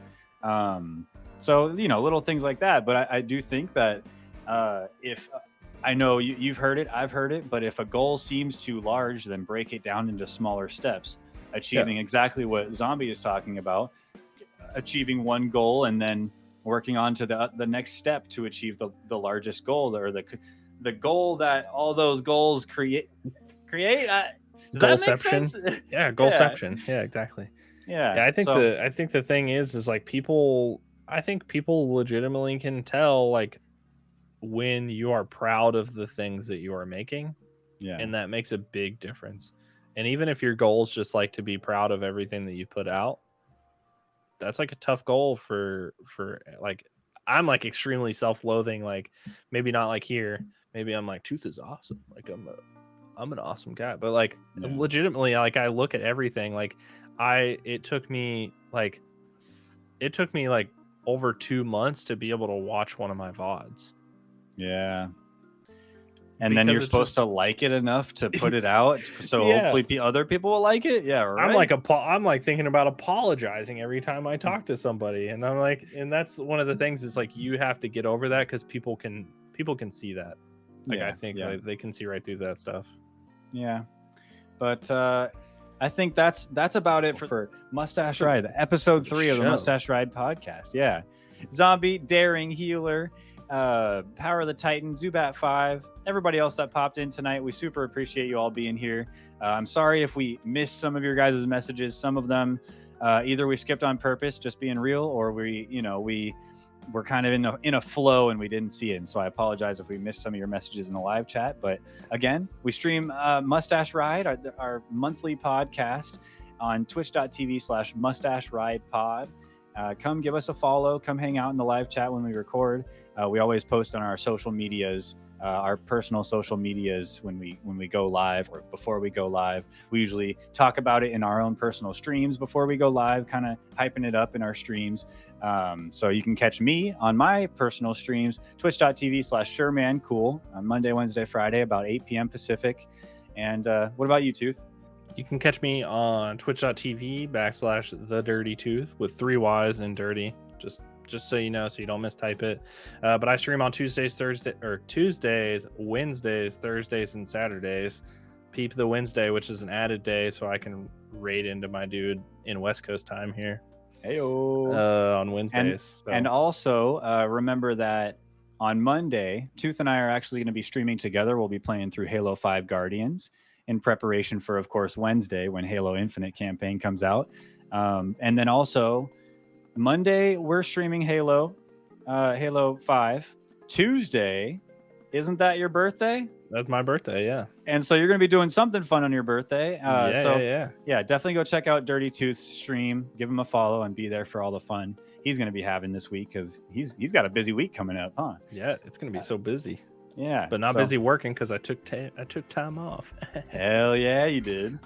So, you know, little things like that. But I do think that if I know you've heard it, I've heard it, but if a goal seems too large, then break it down into smaller steps, achieving exactly what Zombie is talking about, achieving one goal and then working on to the next step to achieve the largest goal, or the goal that all those goals create.
Goalception. Yeah, goalception. Yeah, exactly.
Yeah,
I think the thing is like I think people legitimately can tell like when you are proud of the things that you are making. And that makes a big difference. And even if your goal is just like to be proud of everything that you put out, that's like a tough goal for like, I'm like extremely self-loathing, like maybe not like here, maybe I'm like Tooth is awesome, like I'm an awesome guy, but like legitimately, like I look at everything, like it took me like over 2 months to be able to watch one of my VODs.
And then you're supposed to like it enough to put it out, so hopefully other people will like it. Right.
I'm like thinking about apologizing every time I talk to somebody, and I'm like, and that's one of the things is like you have to get over that, because people can see that. Like I think they can see right through that stuff.
But I think that's about it for Mustache Ride, episode 3 of the Mustache Ride podcast. Zombie, Daring Healer, Power of the Titan, Zubat 5, everybody else that popped in tonight, we super appreciate you all being here. I'm sorry if we missed some of your guys' messages. Some of them either we skipped on purpose, just being real, or we were kind of in a flow and we didn't see it. And so I apologize if we missed some of your messages in the live chat. But again, we stream Mustache Ride, our monthly podcast, on twitch.tv/Mustache Ride Pod. Come give us a follow. Come hang out in the live chat when we record. We always post on our social medias, our personal social medias when we go live or before we go live. We usually talk about it in our own personal streams before we go live, kind of hyping it up in our streams. So you can catch me on my personal streams, twitch.tv/SureManCool on Monday, Wednesday, Friday, about 8 p.m. Pacific. And what about you, Tooth?
You can catch me on twitch.tv/thedirtytooth with 3 Y's and dirty. Just so you know, so you don't mistype it. But I stream on Tuesdays, Wednesdays, Thursdays, and Saturdays. Peep the Wednesday, which is an added day, so I can raid into my dude in West Coast time here. On Wednesdays.
And also remember that on Monday, Tooth and I are actually going to be streaming together. We'll be playing through Halo 5 Guardians in preparation for, of course, Wednesday when Halo Infinite campaign comes out. And then also Monday, we're streaming Halo 5. Tuesday, isn't that your birthday?
That's my birthday, yeah.
And so you're going to be doing something fun on your birthday.
Yeah,
definitely go check out Dirty Tooth's stream. Give him a follow and be there for all the fun he's going to be having this week because he's got a busy week coming up, huh?
Yeah, it's going to be so busy.
Yeah,
but not busy working because I took time off.
Hell yeah, you did.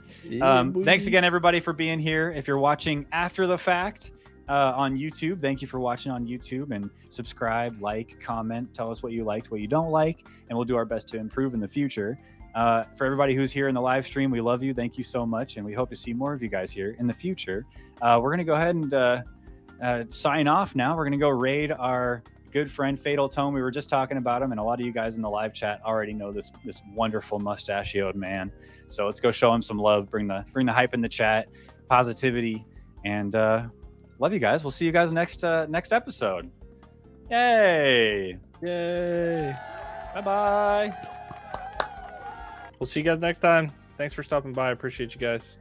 Thanks again, everybody, for being here. If you're watching after the fact on YouTube, thank you for watching on YouTube, and subscribe, like, comment, tell us what you liked, what you don't like, and we'll do our best to improve in the future. For everybody who's here in the live stream, we love you. Thank you so much, and we hope to see more of you guys here in the future. We're going to go ahead and sign off now. We're going to go raid our good friend Fatal Tone. We were just talking about him, and a lot of you guys in the live chat already know this wonderful mustachioed man. So let's go show him some love, bring the hype in the chat, positivity, and love you guys. We'll see you guys next episode. Yay! Bye-bye.
We'll see you guys next time. Thanks for stopping by. I appreciate you guys.